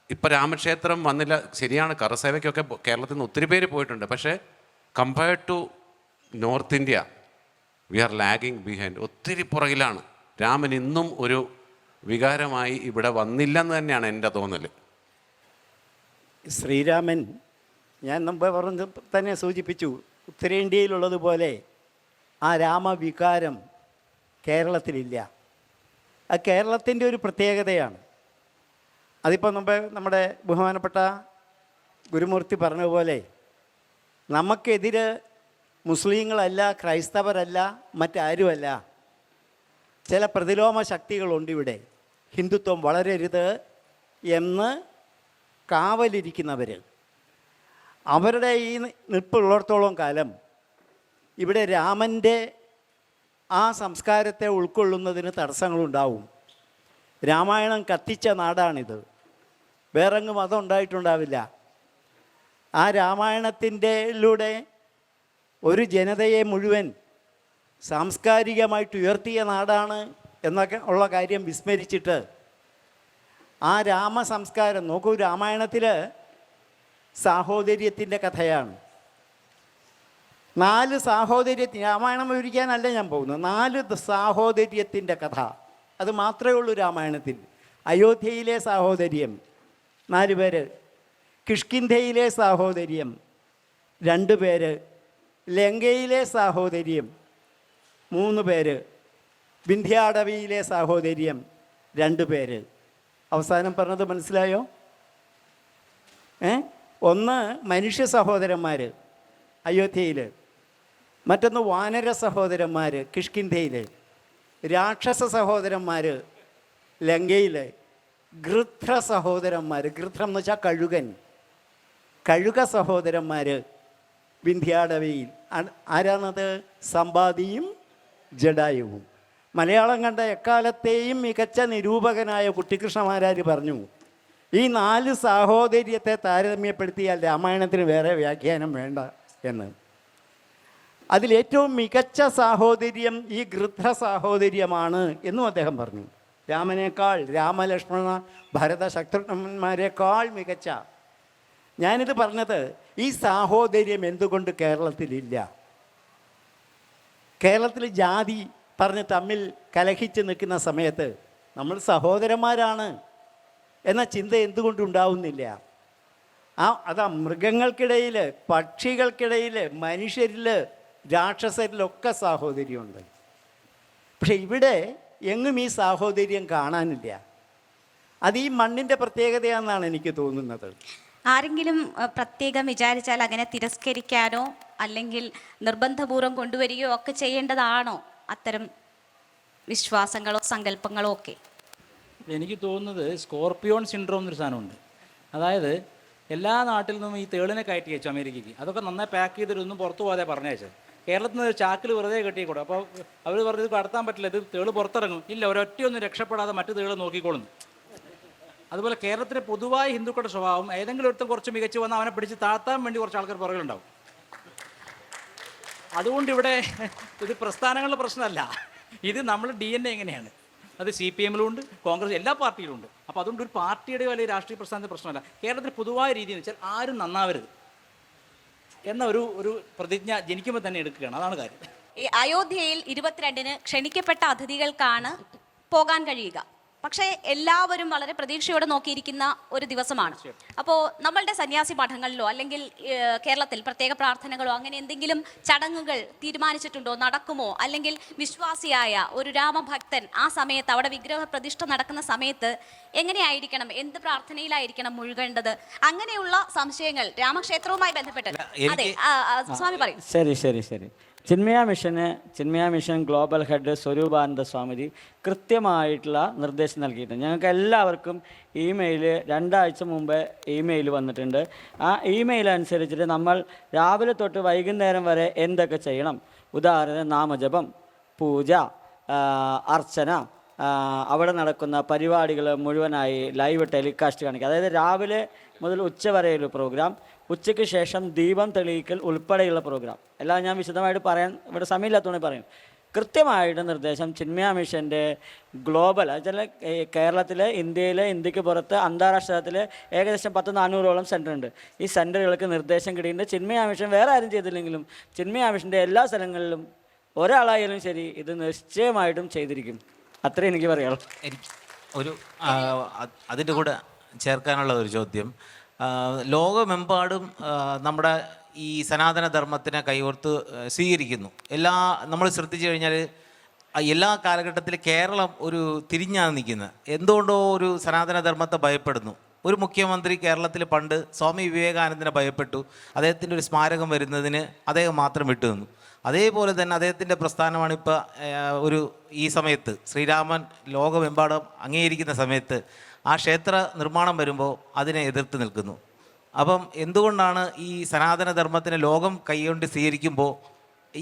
ഇപ്പം രാമക്ഷേത്രം വന്നില്ല, ശരിയാണ്, കറസേവയ്ക്കൊക്കെ കേരളത്തിൽ നിന്ന് ഒത്തിരി പേര് പോയിട്ടുണ്ട്. പക്ഷേ compared to north India we are lagging behind. ഒത്തിരി പുറകിലാണ്. രാമൻ ഇന്നും ഒരു വികാരമായി ഇവിടെ വന്നില്ലെന്ന് തന്നെയാണ് എൻ്റെ തോന്നൽ. ശ്രീരാമൻ, ഞാൻ മുമ്പ് പറഞ്ഞ തന്നെ സൂചിപ്പിച്ചു, ഉത്തരേന്ത്യയിലുള്ളതുപോലെ ആ രാമവികാരം കേരളത്തിലില്ല. അത് കേരളത്തിൻ്റെ ഒരു പ്രത്യേകതയാണ്. അതിപ്പോൾ മുമ്പ് നമ്മുടെ ബഹുമാനപ്പെട്ട ഗുരുമൂർത്തി പറഞ്ഞതുപോലെ, നമുക്കെതിര് മുസ്ലിങ്ങളല്ല, ക്രൈസ്തവരല്ല, മറ്റാരുമല്ല. ചില പ്രതിലോമ ശക്തികളുണ്ട് ഇവിടെ, ഹിന്ദുത്വം വളരരുത് എന്ന് കാവലിരിക്കുന്നവർ. അവരുടെ ഈ നിൽപ്പുള്ളിടത്തോളം കാലം ഇവിടെ രാമൻ്റെ ആ സംസ്കാരത്തെ ഉൾക്കൊള്ളുന്നതിന് തടസ്സങ്ങളുണ്ടാവും. രാമായണം കത്തിച്ച നാടാണിത്, വേറെങ്ങും മതം ഉണ്ടായിട്ടുണ്ടാവില്ല. ആ രാമായണത്തിൻ്റെലൂടെ ഒരു ജനതയെ മുഴുവൻ സാംസ്കാരികമായിട്ട് ഉയർത്തിയ നാടാണ് എന്നൊക്കെ ഉള്ള കാര്യം വിസ്മരിച്ചിട്ട് ആ രാമസംസ്കാരം നോക്കൂ. രാമായണത്തിൽ സാഹോദര്യത്തിൻ്റെ കഥയാണ്. 4 സാഹോദര്യത്തിന്, രാമായണം വിവരിക്കാനല്ല ഞാൻ പോകുന്നത്, 4 സാഹോദര്യത്തിൻ്റെ കഥ, അത് മാത്രമേ ഉള്ളൂ രാമായണത്തിൽ. അയോധ്യയിലെ സാഹോദര്യം 4 പേര്, കിഷ്കിന്ധയിലെ സാഹോദര്യം 2 പേര്, ലങ്കയിലെ സാഹോദര്യം 3 പേര്, വിന്ധ്യാടവിയിലെ സാഹോദര്യം 2 പേര്. അവസാനം പറഞ്ഞത് മനസ്സിലായോ? ഒന്ന് മനുഷ്യ സഹോദരന്മാർ അയോധ്യയിൽ, മറ്റൊന്ന് വാനര സഹോദരന്മാർ കിഷ്കിന്ധയിൽ, രാക്ഷസ സഹോദരന്മാർ ലങ്കയിൽ, ഗൃധ്ര സഹോദരന്മാർ, ഗൃധ്രം എന്ന് വെച്ചാൽ കഴുകൻ, കഴുക സഹോദരന്മാർ വിന്ധ്യാടവിയിൽ. ആരാണത്? സമ്പാദിയും ജഡായുവും. മലയാളം കണ്ട എക്കാലത്തെയും മികച്ച നിരൂപകനായ കുട്ടിക്കൃഷ്ണമാരാർ പറഞ്ഞു, ഈ 4 സാഹോദര്യത്തെ താരതമ്യപ്പെടുത്തിയാൽ രാമായണത്തിന് വേറെ വ്യാഖ്യാനം വേണ്ട എന്ന്. അതിലേറ്റവും മികച്ച സാഹോദര്യം ഈ ഗൃധ്ര സാഹോദര്യമാണ് എന്നും അദ്ദേഹം പറഞ്ഞു. രാമനേക്കാൾ, രാമലക്ഷ്മണ ഭരത ശത്രുഘ്നന്മാരെക്കാൾ മികച്ച. ഞാനിത് പറഞ്ഞത്, ഈ സാഹോദര്യം എന്തുകൊണ്ട് കേരളത്തിലില്ല? കേരളത്തിൽ ജാതി പറഞ്ഞ് തമ്മിൽ കലഹിച്ച് നിൽക്കുന്ന സമയത്ത് നമ്മൾ സഹോദരന്മാരാണ് എന്ന ചിന്ത എന്തുകൊണ്ടുണ്ടാവുന്നില്ല? അതാ മൃഗങ്ങൾക്കിടയിൽ, പക്ഷികൾക്കിടയിൽ, മനുഷ്യരിൽ, രാക്ഷസരിലൊക്കെ സാഹോദര്യമുണ്ട്. പക്ഷെ ഇവിടെ എങ്ങും ഈ സാഹോദര്യം കാണാനില്ല. അത് ഈ മണ്ണിൻ്റെ പ്രത്യേകതയാണെന്നാണ് എനിക്ക് തോന്നുന്നത്. ആരെങ്കിലും പ്രത്യേകം വിചാരിച്ചാൽ അങ്ങനെ തിരസ്കരിക്കാനോ അല്ലെങ്കിൽ നിർബന്ധപൂർവ്വം കൊണ്ടുവരികയോ ഒക്കെ ചെയ്യേണ്ടതാണോ അത്തരം വിശ്വാസങ്ങളോ സങ്കല്പങ്ങളോ ഒക്കെ? എനിക്ക് തോന്നുന്നത് സ്കോർപ്പിയോൺ സിൻഡ്രോം എന്നൊരു സാധനമുണ്ട്. അതായത് എല്ലാ നാട്ടിൽ നിന്നും ഈ തേളിനെ കയറ്റി അയച്ചു അമേരിക്കയ്ക്ക്. അതൊക്കെ നന്നായി പാക്ക് ചെയ്തിട്ടൊന്നും പുറത്തു പോകാതെ പറഞ്ഞയച്ചത്. കേരളത്തിൽ നിന്ന് ഒരു ചാക്കിൽ വെറുതെ കെട്ടിക്കൂടും. അപ്പോൾ അവർ പറഞ്ഞത് കടത്താൻ പറ്റില്ല, ഇത് തേള് പുറത്തിറങ്ങും. ഇല്ല, ഒരൊറ്റയൊന്നും രക്ഷപ്പെടാതെ മറ്റു തേള് നോക്കിക്കോളുന്നു. അതുപോലെ കേരളത്തിലെ പൊതുവായ ഹിന്ദുക്കളുടെ സ്വഭാവം, ഏതെങ്കിലും ഒരുത്തം കുറച്ച് മികച്ചു വന്നാൽ അവനെ പിടിച്ച് താഴ്ത്താൻ വേണ്ടി കുറച്ച് ആൾക്കാർ പുറകിലുണ്ടാവും. അതുകൊണ്ട് ഇവിടെ ഇത് പ്രസ്ഥാനങ്ങളുടെ പ്രശ്നമല്ല, ഇത് നമ്മൾ DNA എങ്ങനെയാണ്, അത് CPM-ലും ഉണ്ട്, കോൺഗ്രസ്, എല്ലാ പാർട്ടിയിലും ഉണ്ട്. അപ്പോൾ അതുകൊണ്ട് ഒരു പാർട്ടിയുടെയോ അല്ലെങ്കിൽ രാഷ്ട്രീയ പ്രസ്ഥാനത്തിൻ്റെ പ്രശ്നമല്ല. കേരളത്തിൽ പൊതുവായ രീതി എന്ന് വെച്ചാൽ ആരും നന്നാവരുത് എന്ന ഒരു പ്രതിജ്ഞ ജനിക്കുമ്പോൾ തന്നെ എടുക്കുകയാണ്. അതാണ് കാര്യം. ഈ അയോധ്യയിൽ 22-ന് ക്ഷണിക്കപ്പെട്ട അതിഥികൾക്കാണ് പോകാൻ കഴിയുക. പക്ഷേ എല്ലാവരും വളരെ പ്രതീക്ഷയോടെ നോക്കിയിരിക്കുന്ന ഒരു ദിവസമാണ്. അപ്പോൾ നമ്മളുടെ സന്യാസി മഠങ്ങളിലോ അല്ലെങ്കിൽ കേരളത്തിൽ പ്രത്യേക പ്രാർത്ഥനകളോ അങ്ങനെ എന്തെങ്കിലും ചടങ്ങുകൾ തീരുമാനിച്ചിട്ടുണ്ടോ? നടക്കുമോ? അല്ലെങ്കിൽ വിശ്വാസിയായ ഒരു രാമഭക്തൻ ആ സമയത്ത് അവിടെ വിഗ്രഹ പ്രതിഷ്ഠ നടക്കുന്ന സമയത്ത് എങ്ങനെയായിരിക്കണം, എന്ത് പ്രാർത്ഥനയിലായിരിക്കണം മുഴുകേണ്ടത്? അങ്ങനെയുള്ള സംശയങ്ങൾ രാമക്ഷേത്രവുമായി ബന്ധപ്പെട്ട്. അതെ, സ്വാമി പറയും. ശരി. Chinmaya mission global head Swarupananda Swamiji കൃത്യമായിട്ടുള്ള നിർദ്ദേശം നൽകിയിട്ടുണ്ട്. ഞങ്ങൾക്ക് എല്ലാവർക്കും ഇമെയിൽ 2 ആഴ്ച മുമ്പ് ഇമെയിൽ വന്നിട്ടുണ്ട്. ആ ഇമെയിൽ അനുസരിച്ചിട്ട് നമ്മൾ രാവിലെ തൊട്ട് വൈകുന്നേരം വരെ എന്തൊക്കെ ചെയ്യണം, ഉദാഹരണത്തിന് നാമജപം, പൂജ, അർച്ചന, അവിടെ നടക്കുന്ന പരിപാടികൾ മുഴുവനായി ലൈവ് ടെലികാസ്റ്റ് കാണിക്കുക. അതായത് രാവിലെ മുതൽ ഉച്ച വരെയുള്ള പ്രോഗ്രാം, ഉച്ചയ്ക്ക് ശേഷം ദീപം തെളിയിക്കൽ ഉൾപ്പെടെയുള്ള പ്രോഗ്രാം എല്ലാം ഞാൻ വിശദമായിട്ട് പറയാൻ ഇവിടെ സമയമില്ലാത്തതുകൊണ്ട് പറയും. കൃത്യമായിട്ട് നിർദ്ദേശം ചിന്മയ മിഷൻ്റെ ഗ്ലോബൽ, അതുവെച്ചാൽ കേരളത്തിലെ, ഇന്ത്യക്ക് പുറത്ത്, അന്താരാഷ്ട്ര തലത്തിൽ ഏകദേശം 400ഓളം സെൻറ്റർ ഉണ്ട്. ഈ സെൻറ്ററുകൾക്ക് നിർദ്ദേശം കിട്ടിയിട്ടുണ്ട്. ചിന്മയ മിഷൻ വേറെ ആരും ചെയ്തില്ലെങ്കിലും ചിന്മയ മിഷൻ്റെ എല്ലാ സ്ഥലങ്ങളിലും ഒരാളായാലും ശരി ഇത് നിശ്ചയമായിട്ടും ചെയ്തിരിക്കും. അത്രേ എനിക്ക് പറയാനുള്ളൂ. ഒരു അതിൻ്റെ കൂടെ ചേർക്കാനുള്ള ഒരു ചോദ്യം, ലോകമെമ്പാടും നമ്മുടെ ഈ സനാതനധർമ്മത്തിനെ കൈകോർത്ത് സ്വീകരിക്കുന്നു. നമ്മൾ ശ്രദ്ധിച്ചു കഴിഞ്ഞാൽ എല്ലാ കാലഘട്ടത്തിലും കേരളം ഒരു തിരിഞ്ഞാണ് നിൽക്കുന്നത്. എന്തുകൊണ്ടോ ഒരു സനാതനധർമ്മത്തെ ഭയപ്പെടുന്നു. ഒരു മുഖ്യമന്ത്രി കേരളത്തിൽ പണ്ട് സ്വാമി വിവേകാനന്ദനെ ഭയപ്പെട്ടു. അദ്ദേഹത്തിൻ്റെ ഒരു സ്മാരകം വരുന്നതിന് അദ്ദേഹം മാത്രം വിട്ടുനിന്നു. അതേപോലെ തന്നെ അദ്ദേഹത്തിൻ്റെ പ്രസ്ഥാനമാണ് ഇപ്പോൾ ഈ സമയത്ത് ശ്രീരാമൻ ലോകമെമ്പാടും അംഗീകരിക്കുന്ന സമയത്ത് ആ ക്ഷേത്ര നിർമ്മാണം വരുമ്പോൾ അതിനെ എതിർത്ത് നിൽക്കുന്നു. അപ്പം എന്തുകൊണ്ടാണ് ഈ സനാതനധർമ്മത്തിനെ ലോകം കൈകൊണ്ട് സ്വീകരിക്കുമ്പോൾ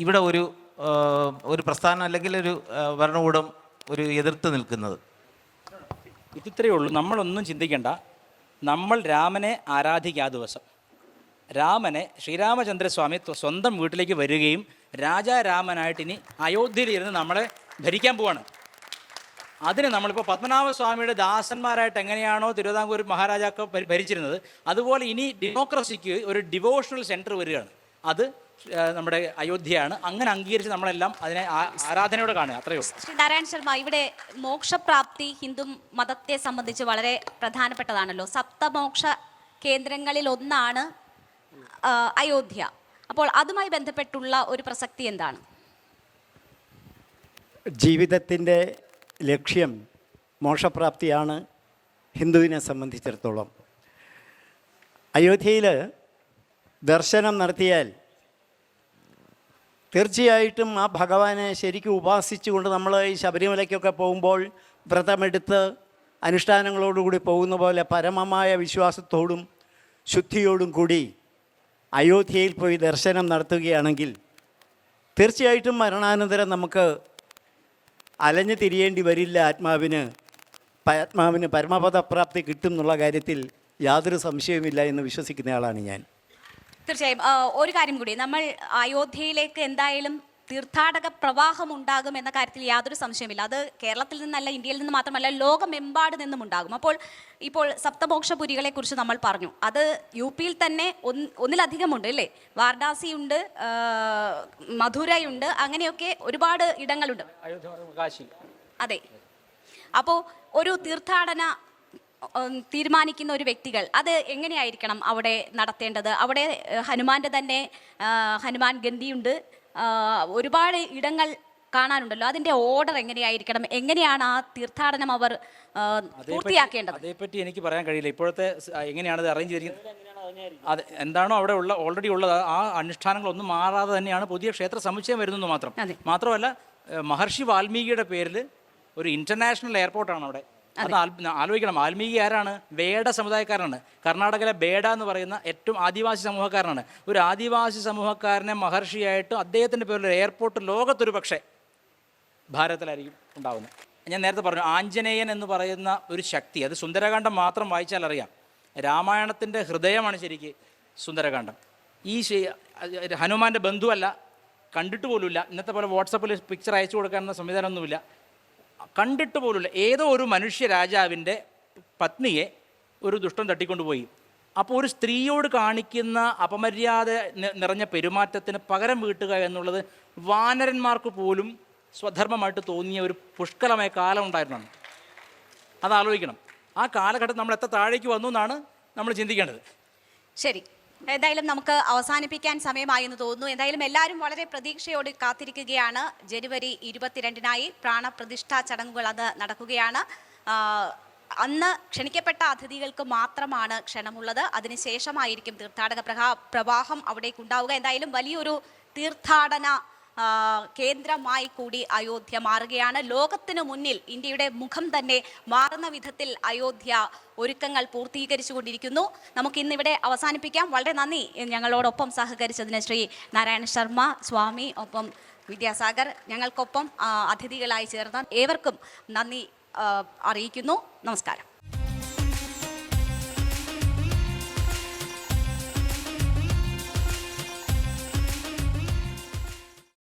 ഇവിടെ ഒരു പ്രസ്ഥാനം അല്ലെങ്കിൽ ഒരു ഭരണകൂടം എതിർത്ത് നിൽക്കുന്നത്? ഇതിത്രയേ ഉള്ളൂ. നമ്മളൊന്നും ചിന്തിക്കേണ്ട. നമ്മൾ രാമനെ ആരാധിക്കുക. ആ ദിവസം രാമനെ ശ്രീരാമചന്ദ്രസ്വാമി സ്വന്തം വീട്ടിലേക്ക് വരികയും രാജാരാമനായിട്ട് ഇനി അയോധ്യയിലിരുന്ന് നമ്മളെ ഭരിക്കാൻ പോവാണ്. അതിന് നമ്മളിപ്പോൾ പത്മനാഭസ്വാമിയുടെ ദാസന്മാരായിട്ട് എങ്ങനെയാണോ തിരുവിതാംകൂർ മഹാരാജാക്കൾ ഭരിച്ചിരുന്നത്, അതുപോലെ ഇനി ഡെമോക്രസിക്ക് ഒരു ഡിവോഷണൽ സെൻറ്റർ വരികയാണ്. അത് നമ്മുടെ അയോധ്യയാണ്. അങ്ങനെ അംഗീകരിച്ച് നമ്മളെല്ലാം അതിനെ ആരാധനയോടെ കാണുക. അത്രയേ ഉള്ളൂ. ശ്രീ നാരായണ ശർമ്മ, ഇവിടെ മോക്ഷപ്രാപ്തി ഹിന്ദു മതത്തെ സംബന്ധിച്ച് വളരെ പ്രധാനപ്പെട്ടതാണല്ലോ. സപ്തമോക്ഷ കേന്ദ്രങ്ങളിൽ ഒന്നാണ് അയോധ്യ. അപ്പോൾ അതുമായി ബന്ധപ്പെട്ടുള്ള ഒരു പ്രസക്തി എന്താണ്? ജീവിതത്തിൻ്റെ ലക്ഷ്യം മോക്ഷപ്രാപ്തിയാണ് ഹിന്ദുവിനെ സംബന്ധിച്ചിടത്തോളം. അയോധ്യയിൽ ദർശനം നടത്തിയാൽ തീർച്ചയായിട്ടും ആ ഭഗവാനെ ശരിക്കും ഉപാസിച്ചുകൊണ്ട് നമ്മൾ ഈ ശബരിമലയ്ക്കൊക്കെ പോകുമ്പോൾ വ്രതമെടുത്ത് അനുഷ്ഠാനങ്ങളോടുകൂടി പോകുന്ന പോലെ പരമമായ വിശ്വാസത്തോടും ശുദ്ധിയോടും കൂടി അയോധ്യയിൽ പോയി ദർശനം നടത്തുകയാണെങ്കിൽ തീർച്ചയായിട്ടും മരണാനന്തരം നമുക്ക് അലഞ്ഞു തിരിയേണ്ടി വരില്ല. ആത്മാവിന് പരമപദപ്രാപ്തി കിട്ടും എന്നുള്ള കാര്യത്തിൽ യാതൊരു സംശയവുമില്ല എന്ന് വിശ്വസിക്കുന്നയാളാണ് ഞാൻ. തീർച്ചയായും. ഒരു കാര്യം കൂടി, നമ്മൾ അയോധ്യയിലേക്ക് എന്തായാലും തീർത്ഥാടക പ്രവാഹം ഉണ്ടാകും എന്ന കാര്യത്തിൽ യാതൊരു സംശയമില്ല. അത് കേരളത്തിൽ നിന്നല്ല, ഇന്ത്യയിൽ നിന്ന് മാത്രമല്ല, ലോകമെമ്പാട് നിന്നും ഉണ്ടാകും. ഇപ്പോൾ സപ്തമോക്ഷപുരികളെ കുറിച്ച് നമ്മൾ പറഞ്ഞു. അത് UP-യിൽ തന്നെ ഒന്നിലധികം ഉണ്ട് അല്ലേ? വാരണാസിയുണ്ട്, മധുരയുണ്ട്, അങ്ങനെയൊക്കെ ഒരുപാട് ഇടങ്ങളുണ്ട്. അതെ. അപ്പോൾ ഒരു തീർത്ഥാടന തീരുമാനിക്കുന്ന ഒരു വ്യക്തികൾ അത് എങ്ങനെയായിരിക്കണം അവിടെ നടത്തേണ്ടത്? അവിടെ ഹനുമാന്റെ തന്നെ ഹനുമാൻ ഗന്ധിയുണ്ട്, ഒരുപാട് ഇടങ്ങൾ കാണാനുണ്ടല്ലോ. അതിന്റെ ഓർഡർ എങ്ങനെയായിരിക്കണം? എങ്ങനെയാണ് ആ തീർത്ഥാടനം അവർ പൂർത്തിയാക്കേണ്ടത്? അതേപ്പറ്റി എനിക്ക് പറയാൻ കഴിയില്ല. ഇപ്പോഴത്തെ എങ്ങനെയാണത് അറേഞ്ച് ചെയ്തിരിക്കുന്നത്, അത് എന്താണോ അവിടെ ഓൾറെഡി ഉള്ളത് ആ അനുഷ്ഠാനങ്ങളൊന്നും മാറാതെ തന്നെയാണ് പുതിയ ക്ഷേത്ര സമുച്ചയം വരുന്നത് മാത്രം. മാത്രമല്ല മഹർഷി വാൽമീകിയുടെ പേരിൽ ഒരു ഇന്റർനാഷണൽ എയർപോർട്ടാണ് അവിടെ. അത് ആലോചിക്കണം. വാൽമീകി ആരാണ്? ബേഡ സമുദായക്കാരനാണ്. കർണാടകയിലെ ബേഡ എന്ന് പറയുന്ന ഏറ്റവും ആദിവാസി സമൂഹക്കാരനാണ്. ഒരു ആദിവാസി സമൂഹക്കാരനെ മഹർഷിയായിട്ട് അദ്ദേഹത്തിൻ്റെ പേരിൽ എയർപോർട്ട് ലോകത്തൊരു പക്ഷേ ഭാരതത്തിലായിരിക്കും ഉണ്ടാകുന്നത്. ഞാൻ നേരത്തെ പറഞ്ഞു, ആഞ്ജനേയൻ എന്ന് പറയുന്ന ഒരു ശക്തി, അത് സുന്ദരകാന്ഡം മാത്രം വായിച്ചാൽ അറിയാം. രാമായണത്തിൻ്റെ ഹൃദയമാണ് ശരിക്ക് സുന്ദരകാന്ഡം. ഈ ഹനുമാൻ്റെ ബന്ധുവല്ല, കണ്ടിട്ട് പോലുമില്ല. ഇന്നത്തെ പോലെ വാട്സപ്പിൽ പിക്ചർ അയച്ചു കൊടുക്കാനുള്ള സംവിധാനമൊന്നുമില്ല. കണ്ടിട്ട് പോലുമില്ല. ഏതോ ഒരു മനുഷ്യ രാജാവിൻ്റെ പത്നിയെ ഒരു ദുഷ്ടൻ തട്ടിക്കൊണ്ടുപോയി. അപ്പോൾ ഒരു സ്ത്രീയോട് കാണിക്കുന്ന അപമര്യാദ നിറഞ്ഞ പെരുമാറ്റത്തിന് പകരം വീട്ടുക എന്നുള്ളത് വാനരന്മാർക്ക് പോലും സ്വധർമ്മമായിട്ട് തോന്നിയ ഒരു പുഷ്കലമായ കാലം ഉണ്ടായിരുന്നതാണ്. അത് ആലോചിക്കണം. ആ കാലഘട്ടം നമ്മൾ എത്ര താഴേക്ക് വന്നു എന്നാണ് നമ്മൾ ചിന്തിക്കേണ്ടത്. ശരി, എന്തായാലും നമുക്ക് അവസാനിപ്പിക്കാൻ സമയമായി എന്ന് തോന്നുന്നു. എന്തായാലും എല്ലാവരും വളരെ പ്രതീക്ഷയോട് കാത്തിരിക്കുകയാണ്. ജനുവരി 22-നായി പ്രാണപ്രതിഷ്ഠാ ചടങ്ങുകൾ അത് നടക്കുകയാണ്. അന്ന് ക്ഷണിക്കപ്പെട്ട അതിഥികൾക്ക് മാത്രമാണ് ക്ഷണമുള്ളത്. അതിനുശേഷമായിരിക്കും തീർത്ഥാടക പ്രവാഹം അവിടേക്കുണ്ടാവുക. എന്തായാലും വലിയൊരു തീർത്ഥാടന കേന്ദ്രമായി കൂടി അയോധ്യ മാറുകയാണ്. ലോകത്തിനു മുന്നിൽ ഇന്ത്യയുടെ മുഖം തന്നെ മാറുന്ന വിധത്തിൽ അയോധ്യ ഒരുക്കങ്ങൾ പൂർത്തീകരിച്ചുകൊണ്ടിരിക്കുന്നു. നമുക്ക് ഇന്നിവിടെ അവസാനിപ്പിക്കാം. വളരെ നന്ദി ഞങ്ങളോടൊപ്പം സഹകരിച്ചതിന് ശ്രീ നാരായണ ശർമ്മ സ്വാമി, ഒപ്പം വിദ്യാസാഗർ, ഞങ്ങൾക്കൊപ്പം അതിഥികളായി ചേർന്ന ഏവർക്കും നന്ദി അറിയിക്കുന്നു. നമസ്കാരം.